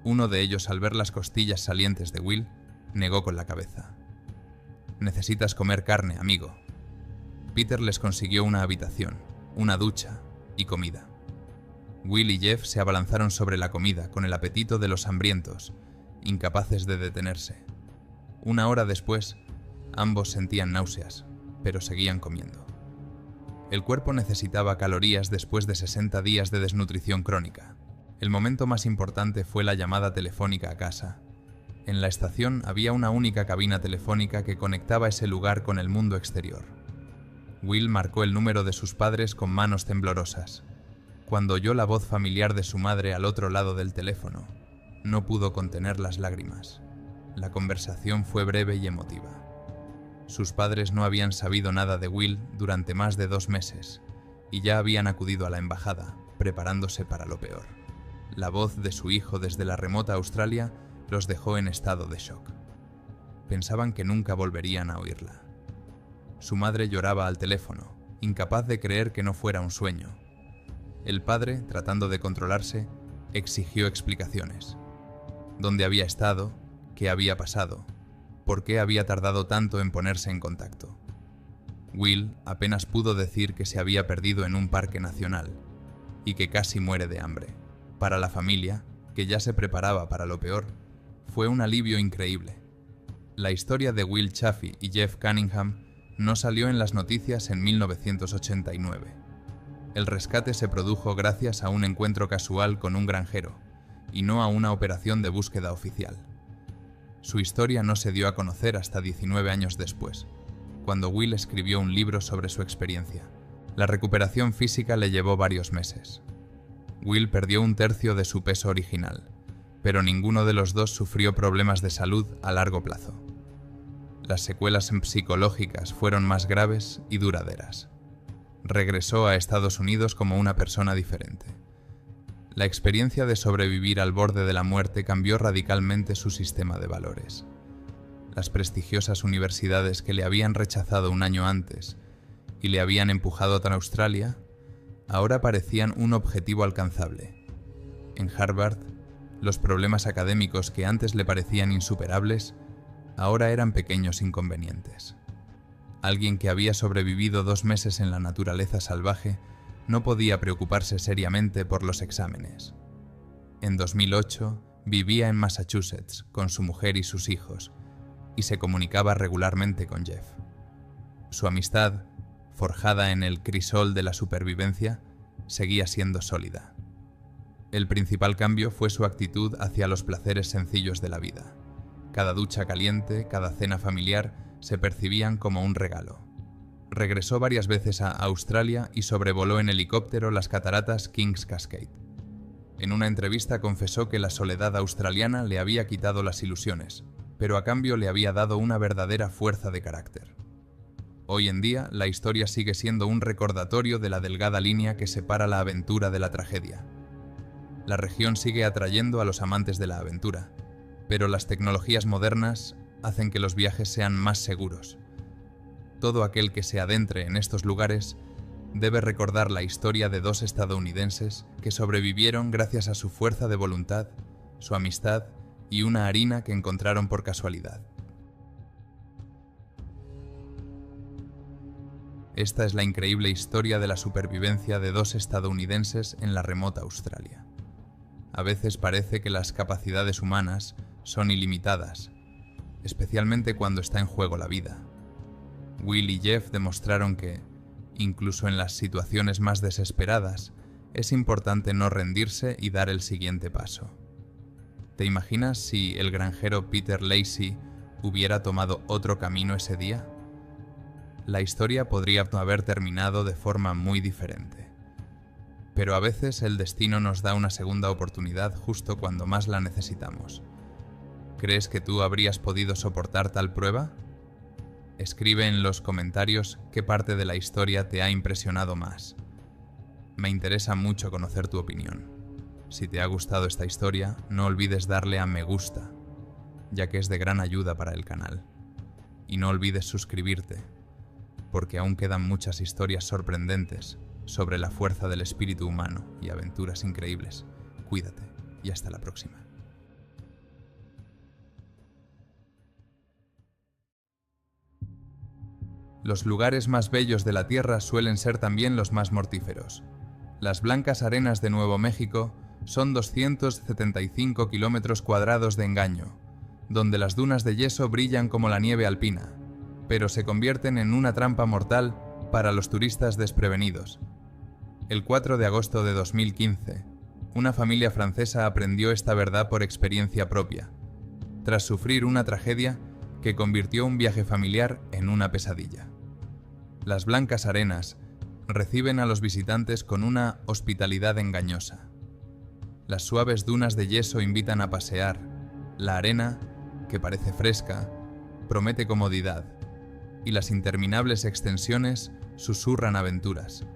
Speaker 1: Uno de ellos, al ver las costillas salientes de Will, negó con la cabeza. «Necesitas comer carne, amigo». Peter les consiguió una habitación, una ducha y comida. Will y Jeff se abalanzaron sobre la comida con el apetito de los hambrientos, incapaces de detenerse. 1 hora después, ambos sentían náuseas, pero seguían comiendo. El cuerpo necesitaba calorías después de 60 días de desnutrición crónica. El momento más importante fue la llamada telefónica a casa. En la estación había una única cabina telefónica que conectaba ese lugar con el mundo exterior. Will marcó el número de sus padres con manos temblorosas. Cuando oyó la voz familiar de su madre al otro lado del teléfono, no pudo contener las lágrimas. La conversación fue breve y emotiva. Sus padres no habían sabido nada de Will durante más de 2 meses y ya habían acudido a la embajada, preparándose para lo peor. La voz de su hijo desde la remota Australia los dejó en estado de shock. Pensaban que nunca volverían a oírla. Su madre lloraba al teléfono, incapaz de creer que no fuera un sueño. El padre, tratando de controlarse, exigió explicaciones. ¿Dónde había estado? ¿Qué había pasado? ¿Por qué había tardado tanto en ponerse en contacto? Will apenas pudo decir que se había perdido en un parque nacional y que casi muere de hambre. Para la familia, que ya se preparaba para lo peor, fue un alivio increíble. La historia de Will Chaffee y Jeff Cunningham no salió en las noticias en 1989. El rescate se produjo gracias a un encuentro casual con un granjero, y no a una operación de búsqueda oficial. Su historia no se dio a conocer hasta 19 años después, cuando Will escribió un libro sobre su experiencia. La recuperación física le llevó varios meses. Will perdió 1/3 de su peso original, pero ninguno de los dos sufrió problemas de salud a largo plazo. Las secuelas psicológicas fueron más graves y duraderas. Regresó a Estados Unidos como una persona diferente. La experiencia de sobrevivir al borde de la muerte cambió radicalmente su sistema de valores. Las prestigiosas universidades que le habían rechazado un año antes y le habían empujado a Australia, ahora parecían un objetivo alcanzable. En Harvard, los problemas académicos que antes le parecían insuperables, ahora eran pequeños inconvenientes. Alguien que había sobrevivido 2 meses en la naturaleza salvaje no podía preocuparse seriamente por los exámenes. En 2008 vivía en Massachusetts con su mujer y sus hijos y se comunicaba regularmente con Jeff. Su amistad, forjada en el crisol de la supervivencia, seguía siendo sólida. El principal cambio fue su actitud hacia los placeres sencillos de la vida. Cada ducha caliente, cada cena familiar se percibían como un regalo. Regresó varias veces a Australia y sobrevoló en helicóptero las cataratas Kings Cascade. En una entrevista confesó que la soledad australiana le había quitado las ilusiones, pero a cambio le había dado una verdadera fuerza de carácter. Hoy en día, la historia sigue siendo un recordatorio de la delgada línea que separa la aventura de la tragedia. La región sigue atrayendo a los amantes de la aventura, pero las tecnologías modernas hacen que los viajes sean más seguros. Todo aquel que se adentre en estos lugares debe recordar la historia de dos estadounidenses que sobrevivieron gracias a su fuerza de voluntad, su amistad y una harina que encontraron por casualidad. Esta es la increíble historia de la supervivencia de dos estadounidenses en la remota Australia. A veces parece que las capacidades humanas son ilimitadas, especialmente cuando está en juego la vida. Will y Jeff demostraron que, incluso en las situaciones más desesperadas, es importante no rendirse y dar el siguiente paso. ¿Te imaginas si el granjero Peter Lacey hubiera tomado otro camino ese día? La historia podría haber terminado de forma muy diferente. Pero a veces el destino nos da una segunda oportunidad justo cuando más la necesitamos. ¿Crees que tú habrías podido soportar tal prueba? Escribe en los comentarios qué parte de la historia te ha impresionado más. Me interesa mucho conocer tu opinión. Si te ha gustado esta historia, no olvides darle a me gusta, ya que es de gran ayuda para el canal. Y no olvides suscribirte, porque aún quedan muchas historias sorprendentes sobre la fuerza del espíritu humano y aventuras increíbles. Cuídate y hasta la próxima. Los lugares más bellos de la Tierra suelen ser también los más mortíferos. Las blancas arenas de Nuevo México son 275 kilómetros cuadrados de engaño, donde las dunas de yeso brillan como la nieve alpina, pero se convierten en una trampa mortal para los turistas desprevenidos. El 4 de agosto de 2015, una familia francesa aprendió esta verdad por experiencia propia, tras sufrir una tragedia que convirtió un viaje familiar en una pesadilla. Las blancas arenas reciben a los visitantes con una hospitalidad engañosa. Las suaves dunas de yeso invitan a pasear. La arena, que parece fresca, promete comodidad, y las interminables extensiones susurran aventuras.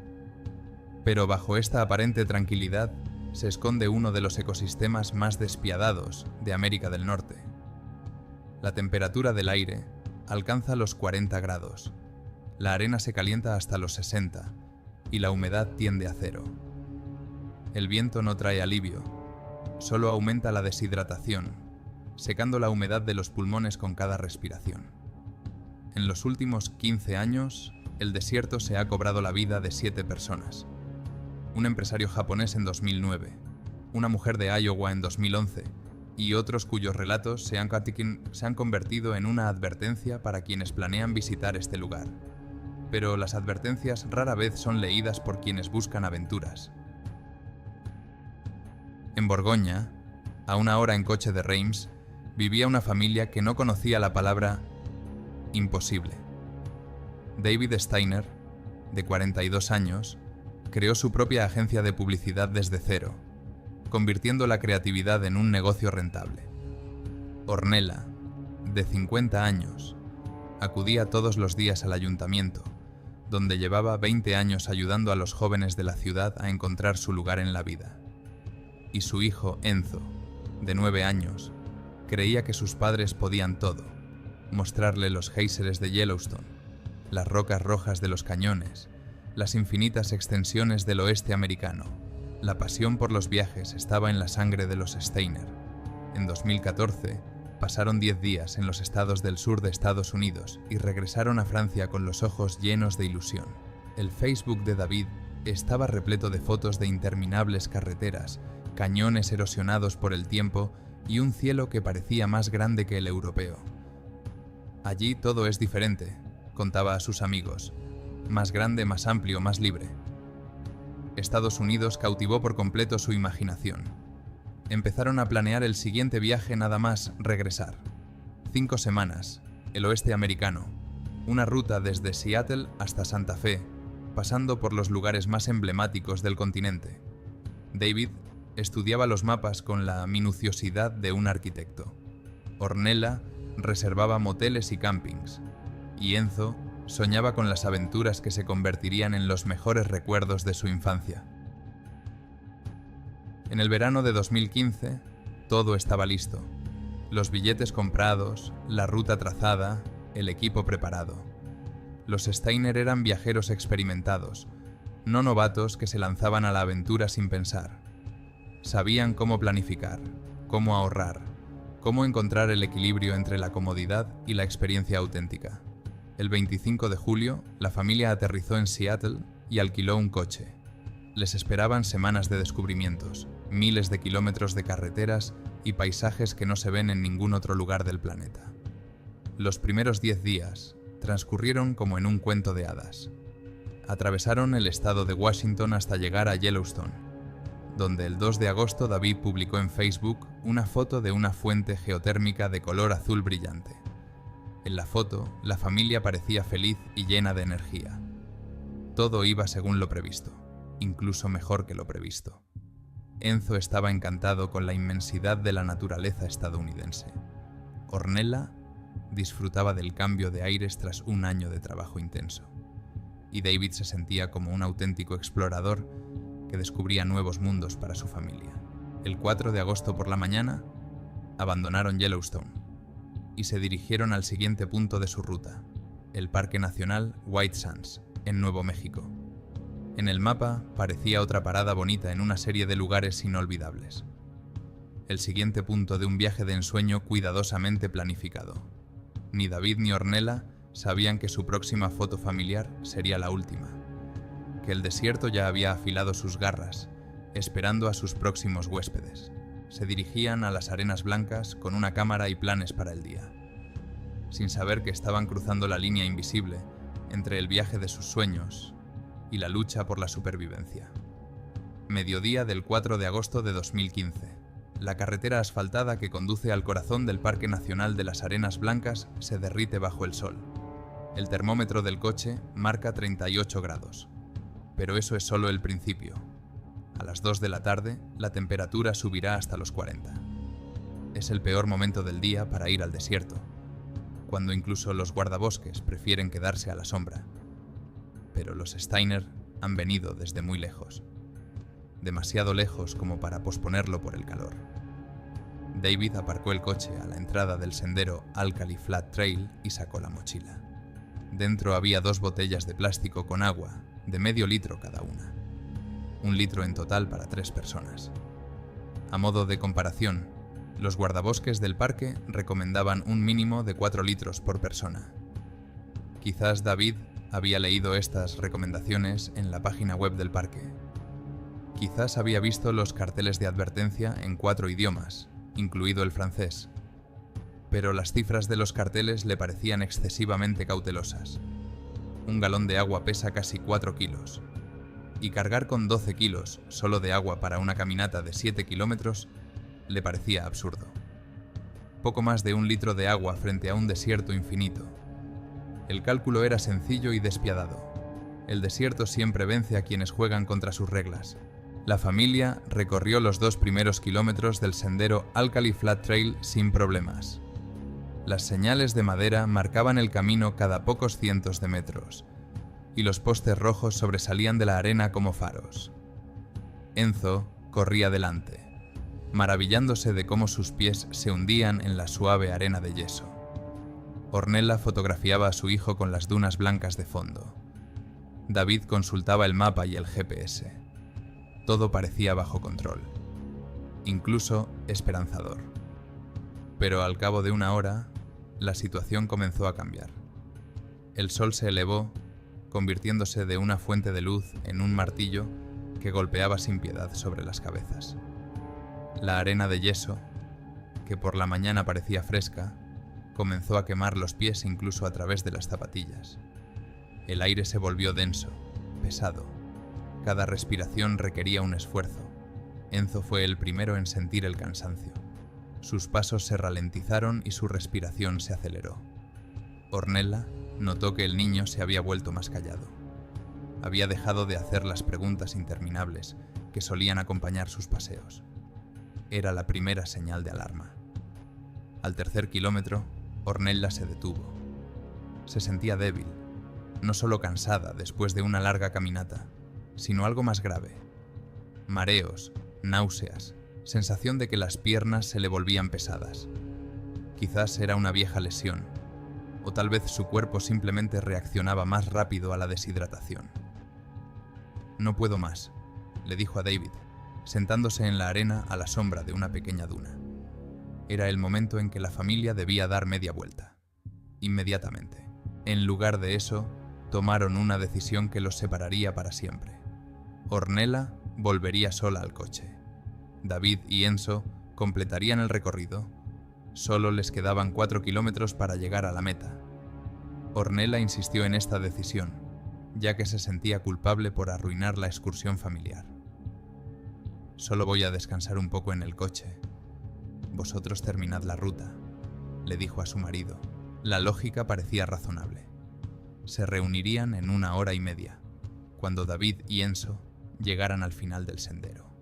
Speaker 1: Pero bajo esta aparente tranquilidad se esconde uno de los ecosistemas más despiadados de América del Norte. La temperatura del aire alcanza los 40 grados, la arena se calienta hasta los 60 y la humedad tiende a cero. El viento no trae alivio, solo aumenta la deshidratación, secando la humedad de los pulmones con cada respiración. En los últimos 15 años, el desierto se ha cobrado la vida de 7 personas. Un empresario japonés en 2009, una mujer de Iowa en 2011 y otros cuyos relatos se han convertido en una advertencia para quienes planean visitar este lugar. Pero las advertencias rara vez son leídas por quienes buscan aventuras. En Borgoña, a una hora en coche de Reims, vivía una familia que no conocía la palabra imposible. David Steiner, de 42 años, creó su propia agencia de publicidad desde cero, convirtiendo la creatividad en un negocio rentable. Ornella, de 50 años, acudía todos los días al ayuntamiento, donde llevaba 20 años ayudando a los jóvenes de la ciudad a encontrar su lugar en la vida. Y su hijo, Enzo, de 9 años, creía que sus padres podían todo: mostrarle los géiseres de Yellowstone, las rocas rojas de los cañones, las infinitas extensiones del oeste americano. La pasión por los viajes estaba en la sangre de los Steiner. En 2014, pasaron 10 días en los estados del sur de Estados Unidos y regresaron a Francia con los ojos llenos de ilusión. El Facebook de David estaba repleto de fotos de interminables carreteras, cañones erosionados por el tiempo y un cielo que parecía más grande que el europeo. Allí todo es diferente, contaba a sus amigos. Más grande, más amplio, más libre. Estados Unidos cautivó por completo su imaginación. Empezaron a planear el siguiente viaje nada más regresar. 5 semanas, el oeste americano, una ruta desde Seattle hasta Santa Fe, pasando por los lugares más emblemáticos del continente. David estudiaba los mapas con la minuciosidad de un arquitecto. Ornella reservaba moteles y campings, y Enzo soñaba con las aventuras que se convertirían en los mejores recuerdos de su infancia. En el verano de 2015, todo estaba listo. Los billetes comprados, la ruta trazada, el equipo preparado. Los Steiner eran viajeros experimentados, no novatos que se lanzaban a la aventura sin pensar. Sabían cómo planificar, cómo ahorrar, cómo encontrar el equilibrio entre la comodidad y la experiencia auténtica. El 25 de julio, la familia aterrizó en Seattle y alquiló un coche. Les esperaban semanas de descubrimientos, miles de kilómetros de carreteras y paisajes que no se ven en ningún otro lugar del planeta. Los primeros 10 días transcurrieron como en un cuento de hadas. Atravesaron el estado de Washington hasta llegar a Yellowstone, donde el 2 de agosto David publicó en Facebook una foto de una fuente geotérmica de color azul brillante. En la foto, la familia parecía feliz y llena de energía. Todo iba según lo previsto, incluso mejor que lo previsto. Enzo estaba encantado con la inmensidad de la naturaleza estadounidense. Ornella disfrutaba del cambio de aires tras un año de trabajo intenso. Y David se sentía como un auténtico explorador que descubría nuevos mundos para su familia. El 4 de agosto por la mañana, abandonaron Yellowstone y se dirigieron al siguiente punto de su ruta, el Parque Nacional White Sands, en Nuevo México. En el mapa parecía otra parada bonita en una serie de lugares inolvidables. El siguiente punto de un viaje de ensueño cuidadosamente planificado. Ni David ni Ornella sabían que su próxima foto familiar sería la última, que el desierto ya había afilado sus garras, esperando a sus próximos huéspedes. Se dirigían a las arenas blancas con una cámara y planes para el día, sin saber que estaban cruzando la línea invisible entre el viaje de sus sueños y la lucha por la supervivencia. Mediodía del 4 de agosto de 2015. La carretera asfaltada que conduce al corazón del Parque Nacional de las Arenas Blancas se derrite bajo el sol. El termómetro del coche marca 38 grados. Pero eso es solo el principio. A las 2 de la tarde, la temperatura subirá hasta los 40. Es el peor momento del día para ir al desierto, cuando incluso los guardabosques prefieren quedarse a la sombra. Pero los Steiner han venido desde muy lejos. Demasiado lejos como para posponerlo por el calor. David aparcó el coche a la entrada del sendero Alkali Flat Trail y sacó la mochila. Dentro había 2 botellas de plástico con agua, de medio litro cada una. 1 litro en total para 3 personas. A modo de comparación, los guardabosques del parque recomendaban un mínimo de 4 litros por persona. Quizás David había leído estas recomendaciones en la página web del parque. Quizás había visto los carteles de advertencia en 4 idiomas, incluido el francés. Pero las cifras de los carteles le parecían excesivamente cautelosas. 1 galón de agua pesa casi 4 kilos. Y cargar con 12 kilos solo de agua para una caminata de 7 kilómetros le parecía absurdo. Poco más de 1 litro de agua frente a un desierto infinito. El cálculo era sencillo y despiadado. El desierto siempre vence a quienes juegan contra sus reglas. La familia recorrió los 2 primeros kilómetros del sendero Alkali Flat Trail sin problemas. Las señales de madera marcaban el camino cada pocos cientos de metros, y los postes rojos sobresalían de la arena como faros. Enzo corría delante, maravillándose de cómo sus pies se hundían en la suave arena de yeso. Ornella fotografiaba a su hijo con las dunas blancas de fondo. David consultaba el mapa y el GPS. Todo parecía bajo control, incluso esperanzador. Pero al cabo de 1 hora, la situación comenzó a cambiar. El sol se elevó, convirtiéndose de una fuente de luz en un martillo que golpeaba sin piedad sobre las cabezas. La arena de yeso, que por la mañana parecía fresca, comenzó a quemar los pies incluso a través de las zapatillas. El aire se volvió denso, pesado. Cada respiración requería un esfuerzo. Enzo fue el primero en sentir el cansancio. Sus pasos se ralentizaron y su respiración se aceleró. Ornella notó que el niño se había vuelto más callado. Había dejado de hacer las preguntas interminables que solían acompañar sus paseos. Era la primera señal de alarma. Al 3er kilómetro, Ornella se detuvo. Se sentía débil, no solo cansada después de una larga caminata, sino algo más grave. Mareos, náuseas, sensación de que las piernas se le volvían pesadas. Quizás era una vieja lesión, O tal vez su cuerpo simplemente reaccionaba más rápido a la deshidratación. «No puedo más», le dijo a David, sentándose en la arena a la sombra de una pequeña duna. Era el momento en que la familia debía dar media vuelta. Inmediatamente. En lugar de eso, tomaron una decisión que los separaría para siempre. Ornella volvería sola al coche. David y Enzo completarían el recorrido. Solo les quedaban 4 kilómetros para llegar a la meta. Ornella insistió en esta decisión, ya que se sentía culpable por arruinar la excursión familiar. «Solo voy a descansar un poco en el coche. Vosotros terminad la ruta», le dijo a su marido. La lógica parecía razonable. Se reunirían en 1 hora y media, cuando David y Enzo llegaran al final del sendero.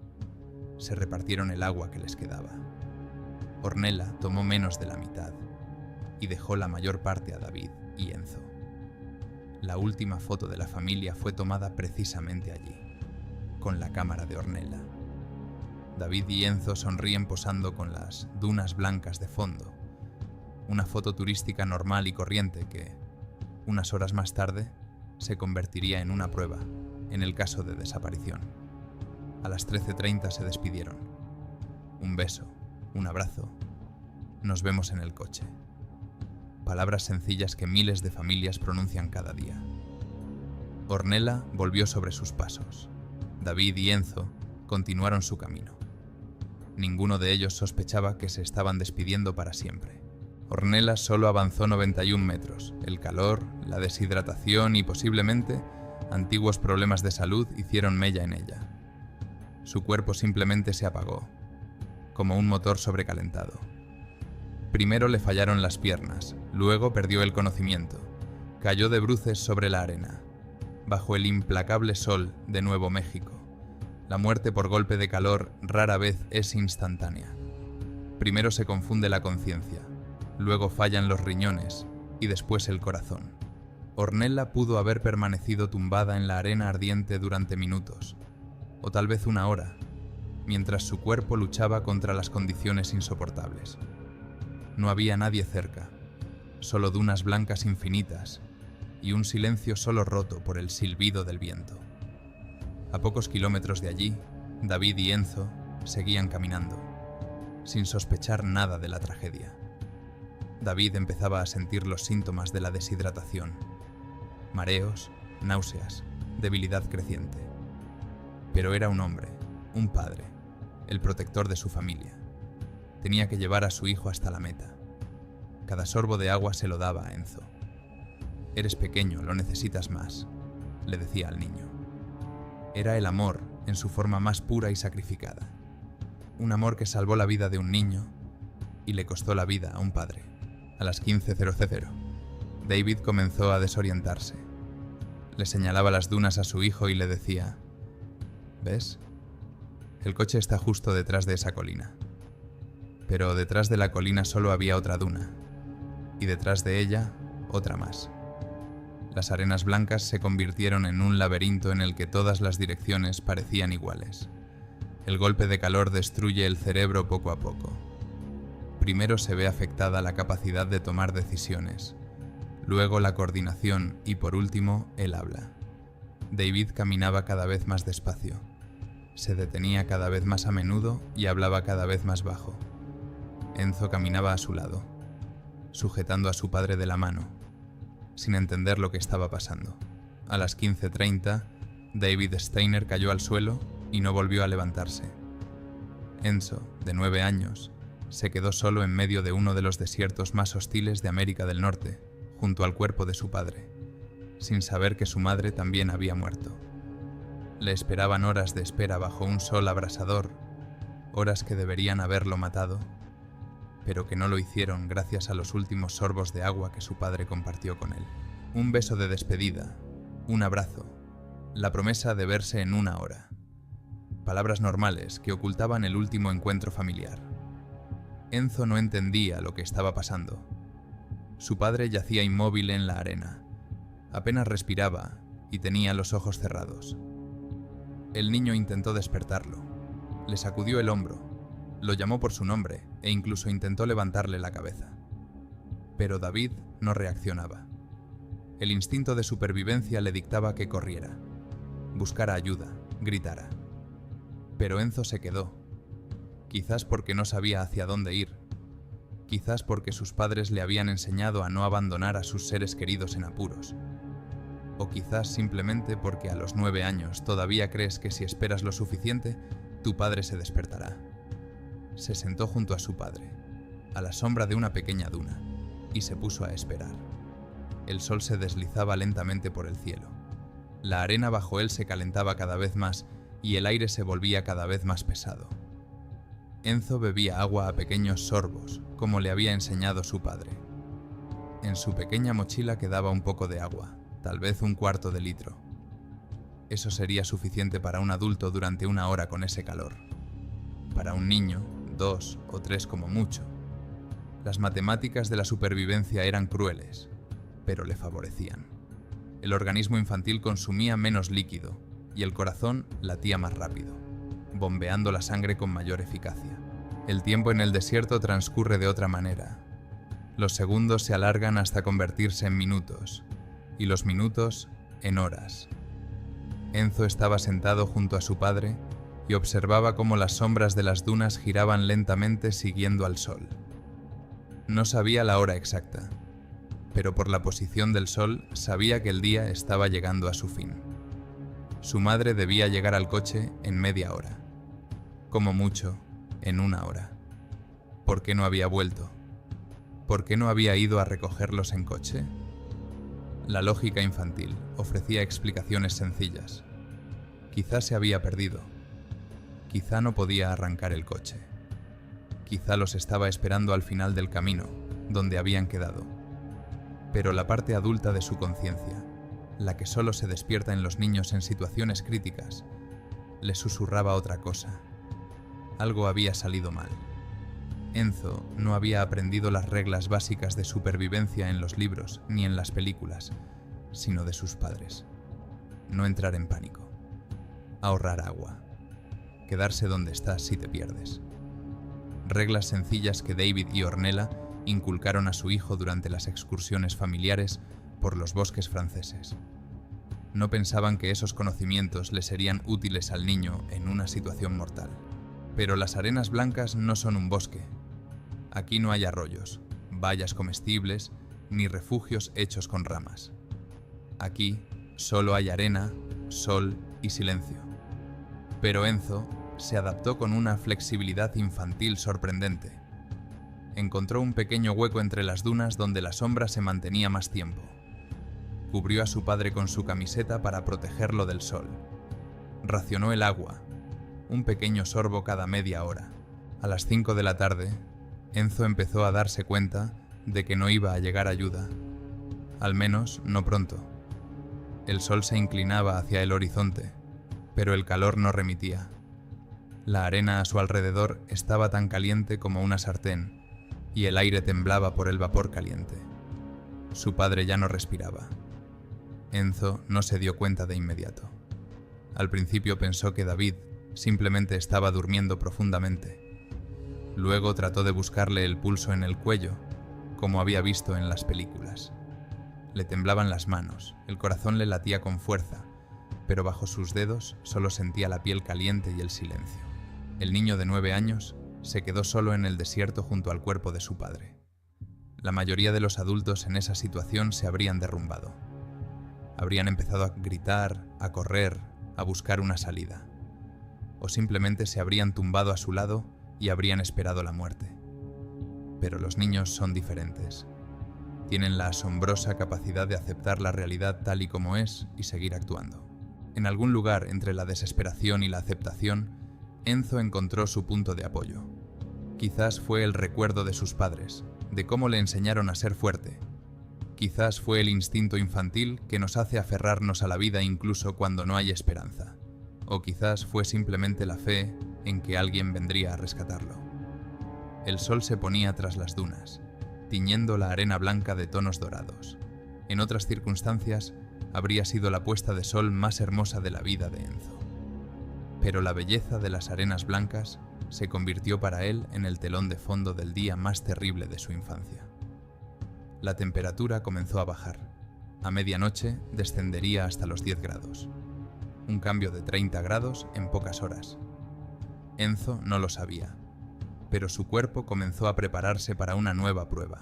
Speaker 1: Se repartieron el agua que les quedaba. Ornella tomó menos de la mitad y dejó la mayor parte a David y Enzo. La última foto de la familia fue tomada precisamente allí, con la cámara de Ornella. David y Enzo sonríen posando con las dunas blancas de fondo. Una foto turística normal y corriente que, unas horas más tarde, se convertiría en una prueba, en el caso de desaparición. A las 13:30 se despidieron. Un beso, un abrazo. «Nos vemos en el coche». Palabras sencillas que miles de familias pronuncian cada día. Ornella volvió sobre sus pasos. David y Enzo continuaron su camino. Ninguno de ellos sospechaba que se estaban despidiendo para siempre. Ornella solo avanzó 91 metros. El calor, la deshidratación y posiblemente antiguos problemas de salud hicieron mella en ella. Su cuerpo simplemente se apagó, como un motor sobrecalentado. Primero le fallaron las piernas, luego perdió el conocimiento. Cayó de bruces sobre la arena, bajo el implacable sol de Nuevo México. La muerte por golpe de calor rara vez es instantánea. Primero se confunde la conciencia, luego fallan los riñones y después el corazón. Ornella pudo haber permanecido tumbada en la arena ardiente durante minutos, o tal vez 1 hora, mientras su cuerpo luchaba contra las condiciones insoportables. No había nadie cerca, solo dunas blancas infinitas y un silencio solo roto por el silbido del viento. A pocos kilómetros de allí, David y Enzo seguían caminando, sin sospechar nada de la tragedia. David empezaba a sentir los síntomas de la deshidratación: mareos, náuseas, debilidad creciente. Pero era un hombre, un padre, el protector de su familia. Tenía que llevar a su hijo hasta la meta. Cada sorbo de agua se lo daba a Enzo. «Eres pequeño, lo necesitas más», le decía al niño. Era el amor en su forma más pura y sacrificada. Un amor que salvó la vida de un niño y le costó la vida a un padre. A las 15:00, David comenzó a desorientarse. Le señalaba las dunas a su hijo y le decía: «¿Ves? El coche está justo detrás de esa colina». Pero detrás de la colina solo había otra duna, y detrás de ella otra más. Las arenas blancas se convirtieron en un laberinto en el que todas las direcciones parecían iguales. El golpe de calor destruye el cerebro poco a poco. Primero se ve afectada la capacidad de tomar decisiones, luego la coordinación y por último el habla. David caminaba cada vez más despacio, se detenía cada vez más a menudo y hablaba cada vez más bajo. Enzo caminaba a su lado, sujetando a su padre de la mano, sin entender lo que estaba pasando. A las 15:30, David Steiner cayó al suelo y no volvió a levantarse. Enzo, de 9 años, se quedó solo en medio de uno de los desiertos más hostiles de América del Norte, junto al cuerpo de su padre, sin saber que su madre también había muerto. Le esperaban horas de espera bajo un sol abrasador, horas que deberían haberlo matado, pero que no lo hicieron gracias a los últimos sorbos de agua que su padre compartió con él. Un beso de despedida, un abrazo, la promesa de verse en 1 hora. Palabras normales que ocultaban el último encuentro familiar. Enzo no entendía lo que estaba pasando. Su padre yacía inmóvil en la arena. Apenas respiraba y tenía los ojos cerrados. El niño intentó despertarlo. Le sacudió el hombro. Lo llamó por su nombre e incluso intentó levantarle la cabeza. Pero David no reaccionaba. El instinto de supervivencia le dictaba que corriera, buscara ayuda, gritara. Pero Enzo se quedó, quizás porque no sabía hacia dónde ir, quizás porque sus padres le habían enseñado a no abandonar a sus seres queridos en apuros, o quizás simplemente porque a los 9 años todavía crees que si esperas lo suficiente, tu padre se despertará. Se sentó junto a su padre, a la sombra de una pequeña duna, y se puso a esperar. El sol se deslizaba lentamente por el cielo. La arena bajo él se calentaba cada vez más y el aire se volvía cada vez más pesado. Enzo bebía agua a pequeños sorbos, como le había enseñado su padre. En su pequeña mochila quedaba un poco de agua, tal vez 1/4 de litro. Eso sería suficiente para un adulto durante 1 hora con ese calor. Para un niño, 2 o 3 como mucho. Las matemáticas de la supervivencia eran crueles, pero le favorecían. El organismo infantil consumía menos líquido y el corazón latía más rápido, bombeando la sangre con mayor eficacia. El tiempo en el desierto transcurre de otra manera. Los segundos se alargan hasta convertirse en minutos, y los minutos en horas. Enzo estaba sentado junto a su padre y observaba cómo las sombras de las dunas giraban lentamente siguiendo al sol. No sabía la hora exacta, pero por la posición del sol sabía que el día estaba llegando a su fin. Su madre debía llegar al coche en media hora, como mucho, en 1 hora. ¿Por qué no había vuelto? ¿Por qué no había ido a recogerlos en coche? La lógica infantil ofrecía explicaciones sencillas. Quizá se había perdido. Quizá no podía arrancar el coche. Quizá los estaba esperando al final del camino, donde habían quedado. Pero la parte adulta de su conciencia, la que solo se despierta en los niños en situaciones críticas, le susurraba otra cosa. Algo había salido mal. Enzo no había aprendido las reglas básicas de supervivencia en los libros ni en las películas, sino de sus padres. No entrar en pánico. Ahorrar agua. Quedarse donde estás si te pierdes. Reglas sencillas que David y Ornella inculcaron a su hijo durante las excursiones familiares por los bosques franceses. No pensaban que esos conocimientos le serían útiles al niño en una situación mortal. Pero las arenas blancas no son un bosque. Aquí no hay arroyos, vallas comestibles, ni refugios hechos con ramas. Aquí solo hay arena, sol y silencio. Pero Enzo se adaptó con una flexibilidad infantil sorprendente. Encontró un pequeño hueco entre las dunas donde la sombra se mantenía más tiempo. Cubrió a su padre con su camiseta para protegerlo del sol. Racionó el agua, un pequeño sorbo cada media hora. A las 5 de la tarde, Enzo empezó a darse cuenta de que no iba a llegar ayuda. Al menos, no pronto. El sol se inclinaba hacia el horizonte, pero el calor no remitía. La arena a su alrededor estaba tan caliente como una sartén, y el aire temblaba por el vapor caliente. Su padre ya no respiraba. Enzo no se dio cuenta de inmediato. Al principio pensó que David simplemente estaba durmiendo profundamente. Luego trató de buscarle el pulso en el cuello, como había visto en las películas. Le temblaban las manos, el corazón le latía con fuerza, pero bajo sus dedos solo sentía la piel caliente y el silencio. El niño de 9 años se quedó solo en el desierto junto al cuerpo de su padre. La mayoría de los adultos en esa situación se habrían derrumbado. Habrían empezado a gritar, a correr, a buscar una salida. O simplemente se habrían tumbado a su lado y habrían esperado la muerte. Pero los niños son diferentes. Tienen la asombrosa capacidad de aceptar la realidad tal y como es y seguir actuando. En algún lugar entre la desesperación y la aceptación, Enzo encontró su punto de apoyo. Quizás fue el recuerdo de sus padres, de cómo le enseñaron a ser fuerte. Quizás fue el instinto infantil que nos hace aferrarnos a la vida incluso cuando no hay esperanza. O quizás fue simplemente la fe en que alguien vendría a rescatarlo. El sol se ponía tras las dunas, tiñendo la arena blanca de tonos dorados. En otras circunstancias, habría sido la puesta de sol más hermosa de la vida de Enzo. Pero la belleza de las arenas blancas se convirtió para él en el telón de fondo del día más terrible de su infancia. La temperatura comenzó a bajar. A medianoche descendería hasta los 10 grados. Un cambio de 30 grados en pocas horas. Enzo no lo sabía, pero su cuerpo comenzó a prepararse para una nueva prueba.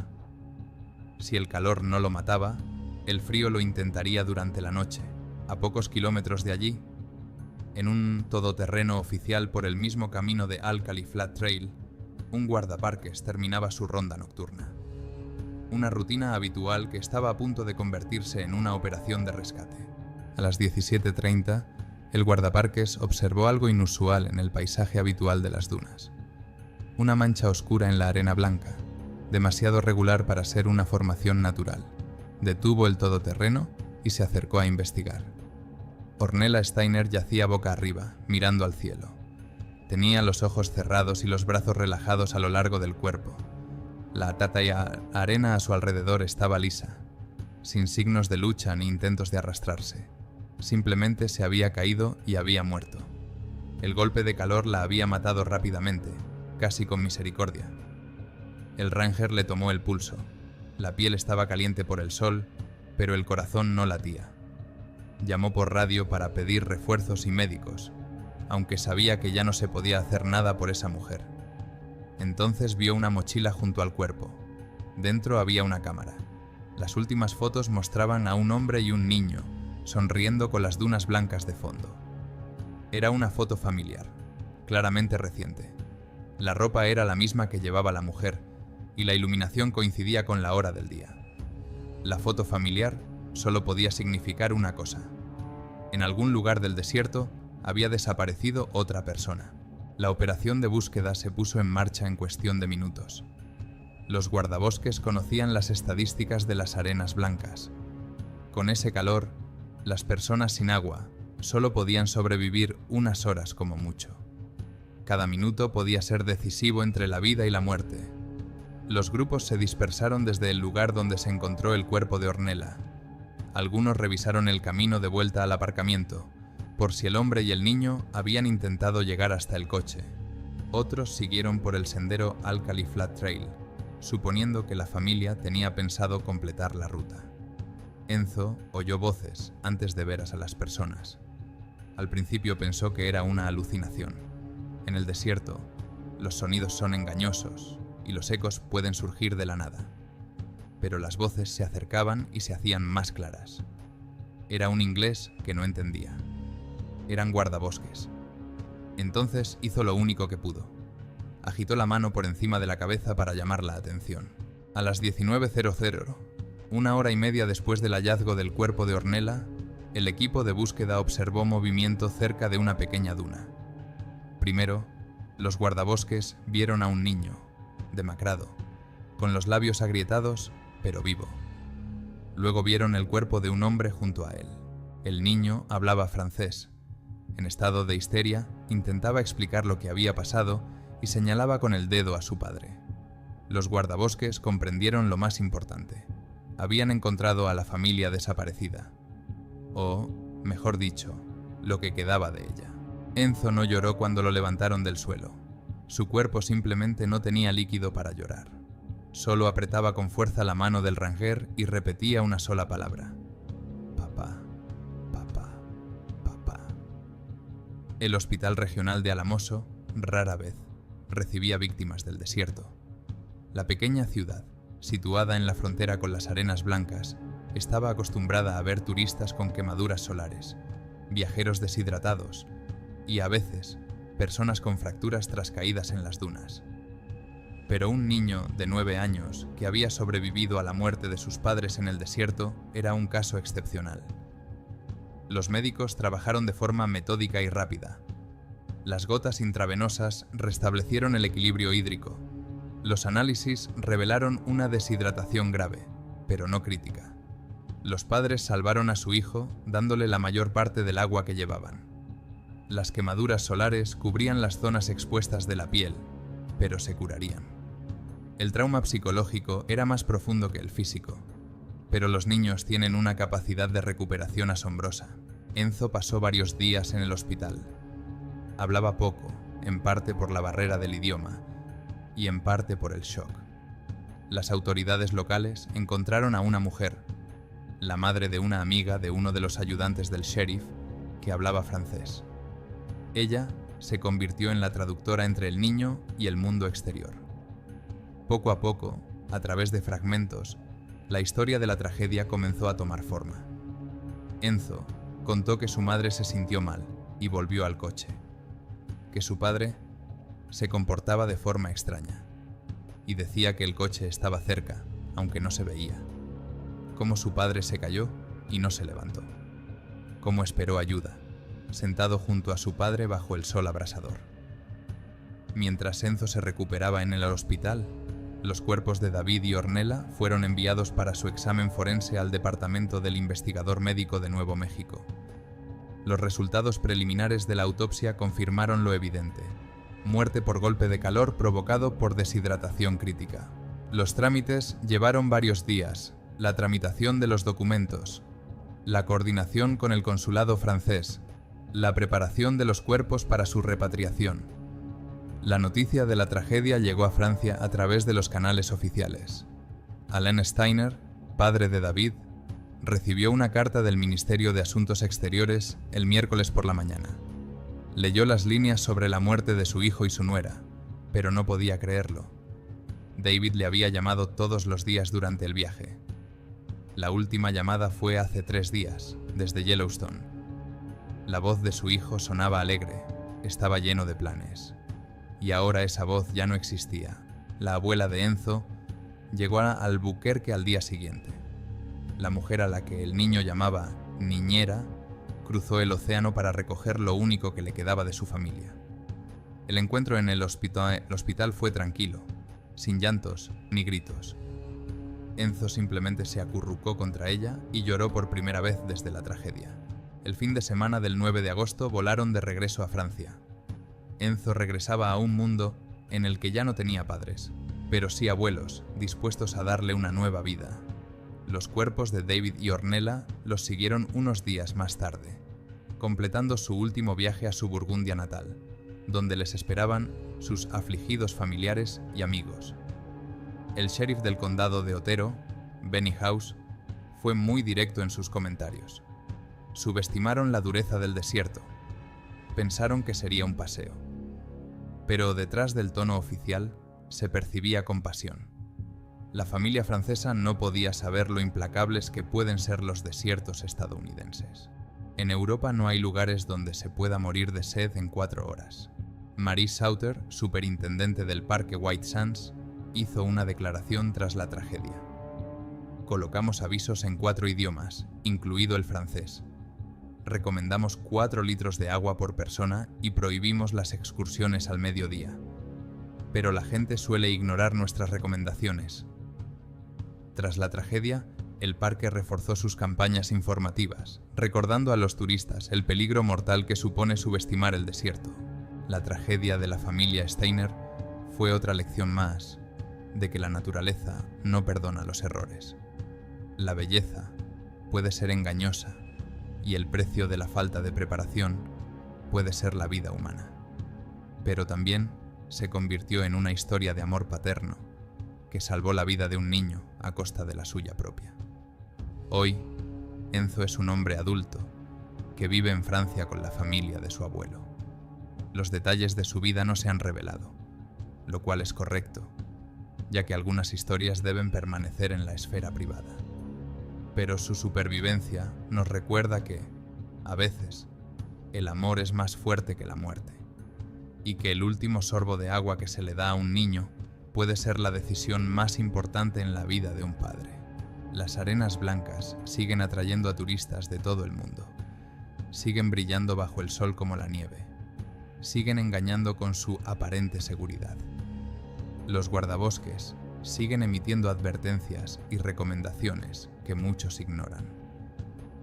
Speaker 1: Si el calor no lo mataba, el frío lo intentaría durante la noche, a pocos kilómetros de allí. En un todoterreno oficial por el mismo camino de Alkali Flat Trail, un guardaparques terminaba su ronda nocturna. Una rutina habitual que estaba a punto de convertirse en una operación de rescate. A las 17:30, el guardaparques observó algo inusual en el paisaje habitual de las dunas. Una mancha oscura en la arena blanca, demasiado regular para ser una formación natural. Detuvo el todoterreno y se acercó a investigar. Ornella Steiner yacía boca arriba, mirando al cielo. Tenía los ojos cerrados y los brazos relajados a lo largo del cuerpo. La arena a su alrededor estaba lisa, sin signos de lucha ni intentos de arrastrarse. Simplemente se había caído y había muerto. El golpe de calor la había matado rápidamente, casi con misericordia. El ranger le tomó el pulso. La piel estaba caliente por el sol, pero el corazón no latía. Llamó por radio para pedir refuerzos y médicos, aunque sabía que ya no se podía hacer nada por esa mujer. Entonces vio una mochila junto al cuerpo. Dentro había una cámara. Las últimas fotos mostraban a un hombre y un niño, sonriendo con las dunas blancas de fondo. Era una foto familiar, claramente reciente. La ropa era la misma que llevaba la mujer, y la iluminación coincidía con la hora del día. La foto familiar solo podía significar una cosa. En algún lugar del desierto había desaparecido otra persona. La operación de búsqueda se puso en marcha en cuestión de minutos. Los guardabosques conocían las estadísticas de las arenas blancas. Con ese calor, las personas sin agua solo podían sobrevivir unas horas como mucho. Cada minuto podía ser decisivo entre la vida y la muerte. Los grupos se dispersaron desde el lugar donde se encontró el cuerpo de Ornella. Algunos revisaron el camino de vuelta al aparcamiento, por si el hombre y el niño habían intentado llegar hasta el coche. Otros siguieron por el sendero Alkali Flat Trail, suponiendo que la familia tenía pensado completar la ruta. Enzo oyó voces antes de ver a las personas. Al principio pensó que era una alucinación. En el desierto, los sonidos son engañosos y los ecos pueden surgir de la nada. Pero las voces se acercaban y se hacían más claras. Era un inglés que no entendía. Eran guardabosques. Entonces hizo lo único que pudo. Agitó la mano por encima de la cabeza para llamar la atención. A las 19:00, una hora y media después del hallazgo del cuerpo de Ornella, el equipo de búsqueda observó movimiento cerca de una pequeña duna. Primero, los guardabosques vieron a un niño, demacrado, con los labios agrietados, pero vivo. Luego vieron el cuerpo de un hombre junto a él. El niño hablaba francés. En estado de histeria, intentaba explicar lo que había pasado y señalaba con el dedo a su padre. Los guardabosques comprendieron lo más importante. Habían encontrado a la familia desaparecida. O, mejor dicho, lo que quedaba de ella. Enzo no lloró cuando lo levantaron del suelo. Su cuerpo simplemente no tenía líquido para llorar. Solo apretaba con fuerza la mano del ranger y repetía una sola palabra. Papá, papá, papá. El Hospital Regional de Alamoso, rara vez, recibía víctimas del desierto. La pequeña ciudad, situada en la frontera con las arenas blancas, estaba acostumbrada a ver turistas con quemaduras solares, viajeros deshidratados y, a veces, personas con fracturas tras caídas en las dunas. Pero un niño de 9 años que había sobrevivido a la muerte de sus padres en el desierto era un caso excepcional. Los médicos trabajaron de forma metódica y rápida. Las gotas intravenosas restablecieron el equilibrio hídrico. Los análisis revelaron una deshidratación grave, pero no crítica. Los padres salvaron a su hijo dándole la mayor parte del agua que llevaban. Las quemaduras solares cubrían las zonas expuestas de la piel, pero se curarían. El trauma psicológico era más profundo que el físico, pero los niños tienen una capacidad de recuperación asombrosa. Enzo pasó varios días en el hospital. Hablaba poco, en parte por la barrera del idioma y en parte por el shock. Las autoridades locales encontraron a una mujer, la madre de una amiga de uno de los ayudantes del sheriff, que hablaba francés. Ella se convirtió en la traductora entre el niño y el mundo exterior. Poco a poco, a través de fragmentos, la historia de la tragedia comenzó a tomar forma. Enzo contó que su madre se sintió mal y volvió al coche, que su padre se comportaba de forma extraña y decía que el coche estaba cerca, aunque no se veía, cómo su padre se cayó y no se levantó, cómo esperó ayuda, sentado junto a su padre bajo el sol abrasador. Mientras Enzo se recuperaba en el hospital, los cuerpos de David y Ornella fueron enviados para su examen forense al Departamento del Investigador Médico de Nuevo México. Los resultados preliminares de la autopsia confirmaron lo evidente: muerte por golpe de calor provocado por deshidratación crítica. Los trámites llevaron varios días: la tramitación de los documentos, la coordinación con el consulado francés, la preparación de los cuerpos para su repatriación. La noticia de la tragedia llegó a Francia a través de los canales oficiales. Alain Steiner, padre de David, recibió una carta del Ministerio de Asuntos Exteriores el miércoles por la mañana. Leyó las líneas sobre la muerte de su hijo y su nuera, pero no podía creerlo. David le había llamado todos los días durante el viaje. La última llamada fue hace 3 días, desde Yellowstone. La voz de su hijo sonaba alegre, estaba lleno de planes. Y ahora esa voz ya no existía. La abuela de Enzo llegó a Albuquerque al día siguiente. La mujer a la que el niño llamaba niñera cruzó el océano para recoger lo único que le quedaba de su familia. El encuentro en el hospital fue tranquilo, sin llantos ni gritos. Enzo simplemente se acurrucó contra ella y lloró por primera vez desde la tragedia. El fin de semana del 9 de agosto volaron de regreso a Francia. Enzo regresaba a un mundo en el que ya no tenía padres, pero sí abuelos, dispuestos a darle una nueva vida. Los cuerpos de David y Ornella los siguieron unos días más tarde, completando su último viaje a su Burgundia natal, donde les esperaban sus afligidos familiares y amigos. El sheriff del condado de Otero, Benny House, fue muy directo en sus comentarios. Subestimaron la dureza del desierto. Pensaron que sería un paseo. Pero detrás del tono oficial se percibía compasión. La familia francesa no podía saber lo implacables que pueden ser los desiertos estadounidenses. En Europa no hay lugares donde se pueda morir de sed en 4 horas. Marie Sauter, superintendente del Parque White Sands, hizo una declaración tras la tragedia. Colocamos avisos en 4 idiomas, incluido el francés. Recomendamos 4 litros de agua por persona y prohibimos las excursiones al mediodía. Pero la gente suele ignorar nuestras recomendaciones. Tras la tragedia, el parque reforzó sus campañas informativas, recordando a los turistas el peligro mortal que supone subestimar el desierto. La tragedia de la familia Steiner fue otra lección más de que la naturaleza no perdona los errores. La belleza puede ser engañosa, y el precio de la falta de preparación puede ser la vida humana. Pero también se convirtió en una historia de amor paterno que salvó la vida de un niño a costa de la suya propia. Hoy, Enzo es un hombre adulto que vive en Francia con la familia de su abuelo. Los detalles de su vida no se han revelado, lo cual es correcto, ya que algunas historias deben permanecer en la esfera privada. Pero su supervivencia nos recuerda que, a veces, el amor es más fuerte que la muerte, y que el último sorbo de agua que se le da a un niño puede ser la decisión más importante en la vida de un padre. Las arenas blancas siguen atrayendo a turistas de todo el mundo. Siguen brillando bajo el sol como la nieve. Siguen engañando con su aparente seguridad. Los guardabosques siguen emitiendo advertencias y recomendaciones que muchos ignoran.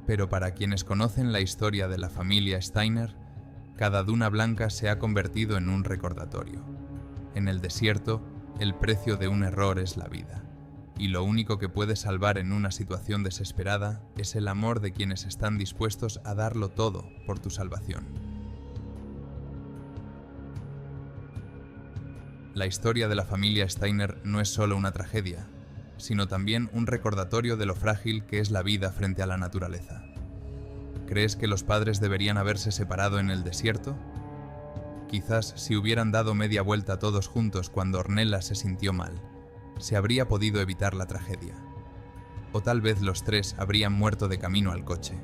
Speaker 1: Pero para quienes conocen la historia de la familia Steiner, cada duna blanca se ha convertido en un recordatorio. En el desierto, el precio de un error es la vida, y lo único que puede salvar en una situación desesperada es el amor de quienes están dispuestos a darlo todo por tu salvación. La historia de la familia Steiner no es solo una tragedia, sino también un recordatorio de lo frágil que es la vida frente a la naturaleza. ¿Crees que los padres deberían haberse separado en el desierto? Quizás si hubieran dado media vuelta todos juntos cuando Ornella se sintió mal, se habría podido evitar la tragedia. O tal vez los tres habrían muerto de camino al coche.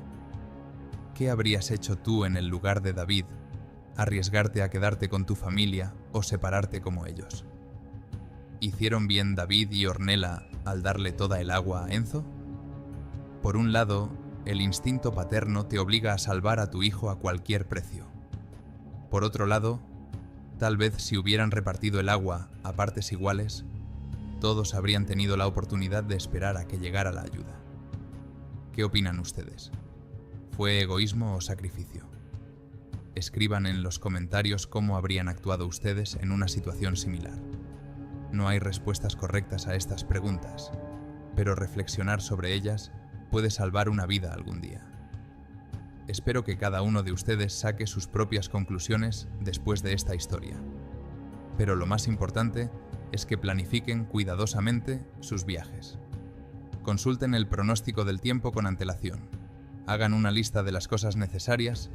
Speaker 1: ¿Qué habrías hecho tú en el lugar de David? ¿Arriesgarte a quedarte con tu familia o separarte como ellos? ¿Hicieron bien David y Ornella al darle toda el agua a Enzo? Por un lado, el instinto paterno te obliga a salvar a tu hijo a cualquier precio. Por otro lado, tal vez si hubieran repartido el agua a partes iguales, todos habrían tenido la oportunidad de esperar a que llegara la ayuda. ¿Qué opinan ustedes? ¿Fue egoísmo o sacrificio? Escriban en los comentarios cómo habrían actuado ustedes en una situación similar. No hay respuestas correctas a estas preguntas, pero reflexionar sobre ellas puede salvar una vida algún día. Espero que cada uno de ustedes saque sus propias conclusiones después de esta historia. Pero lo más importante es que planifiquen cuidadosamente sus viajes. Consulten el pronóstico del tiempo con antelación, hagan una lista de las cosas necesarias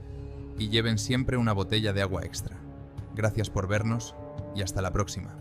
Speaker 1: y lleven siempre una botella de agua extra. Gracias por vernos y hasta la próxima.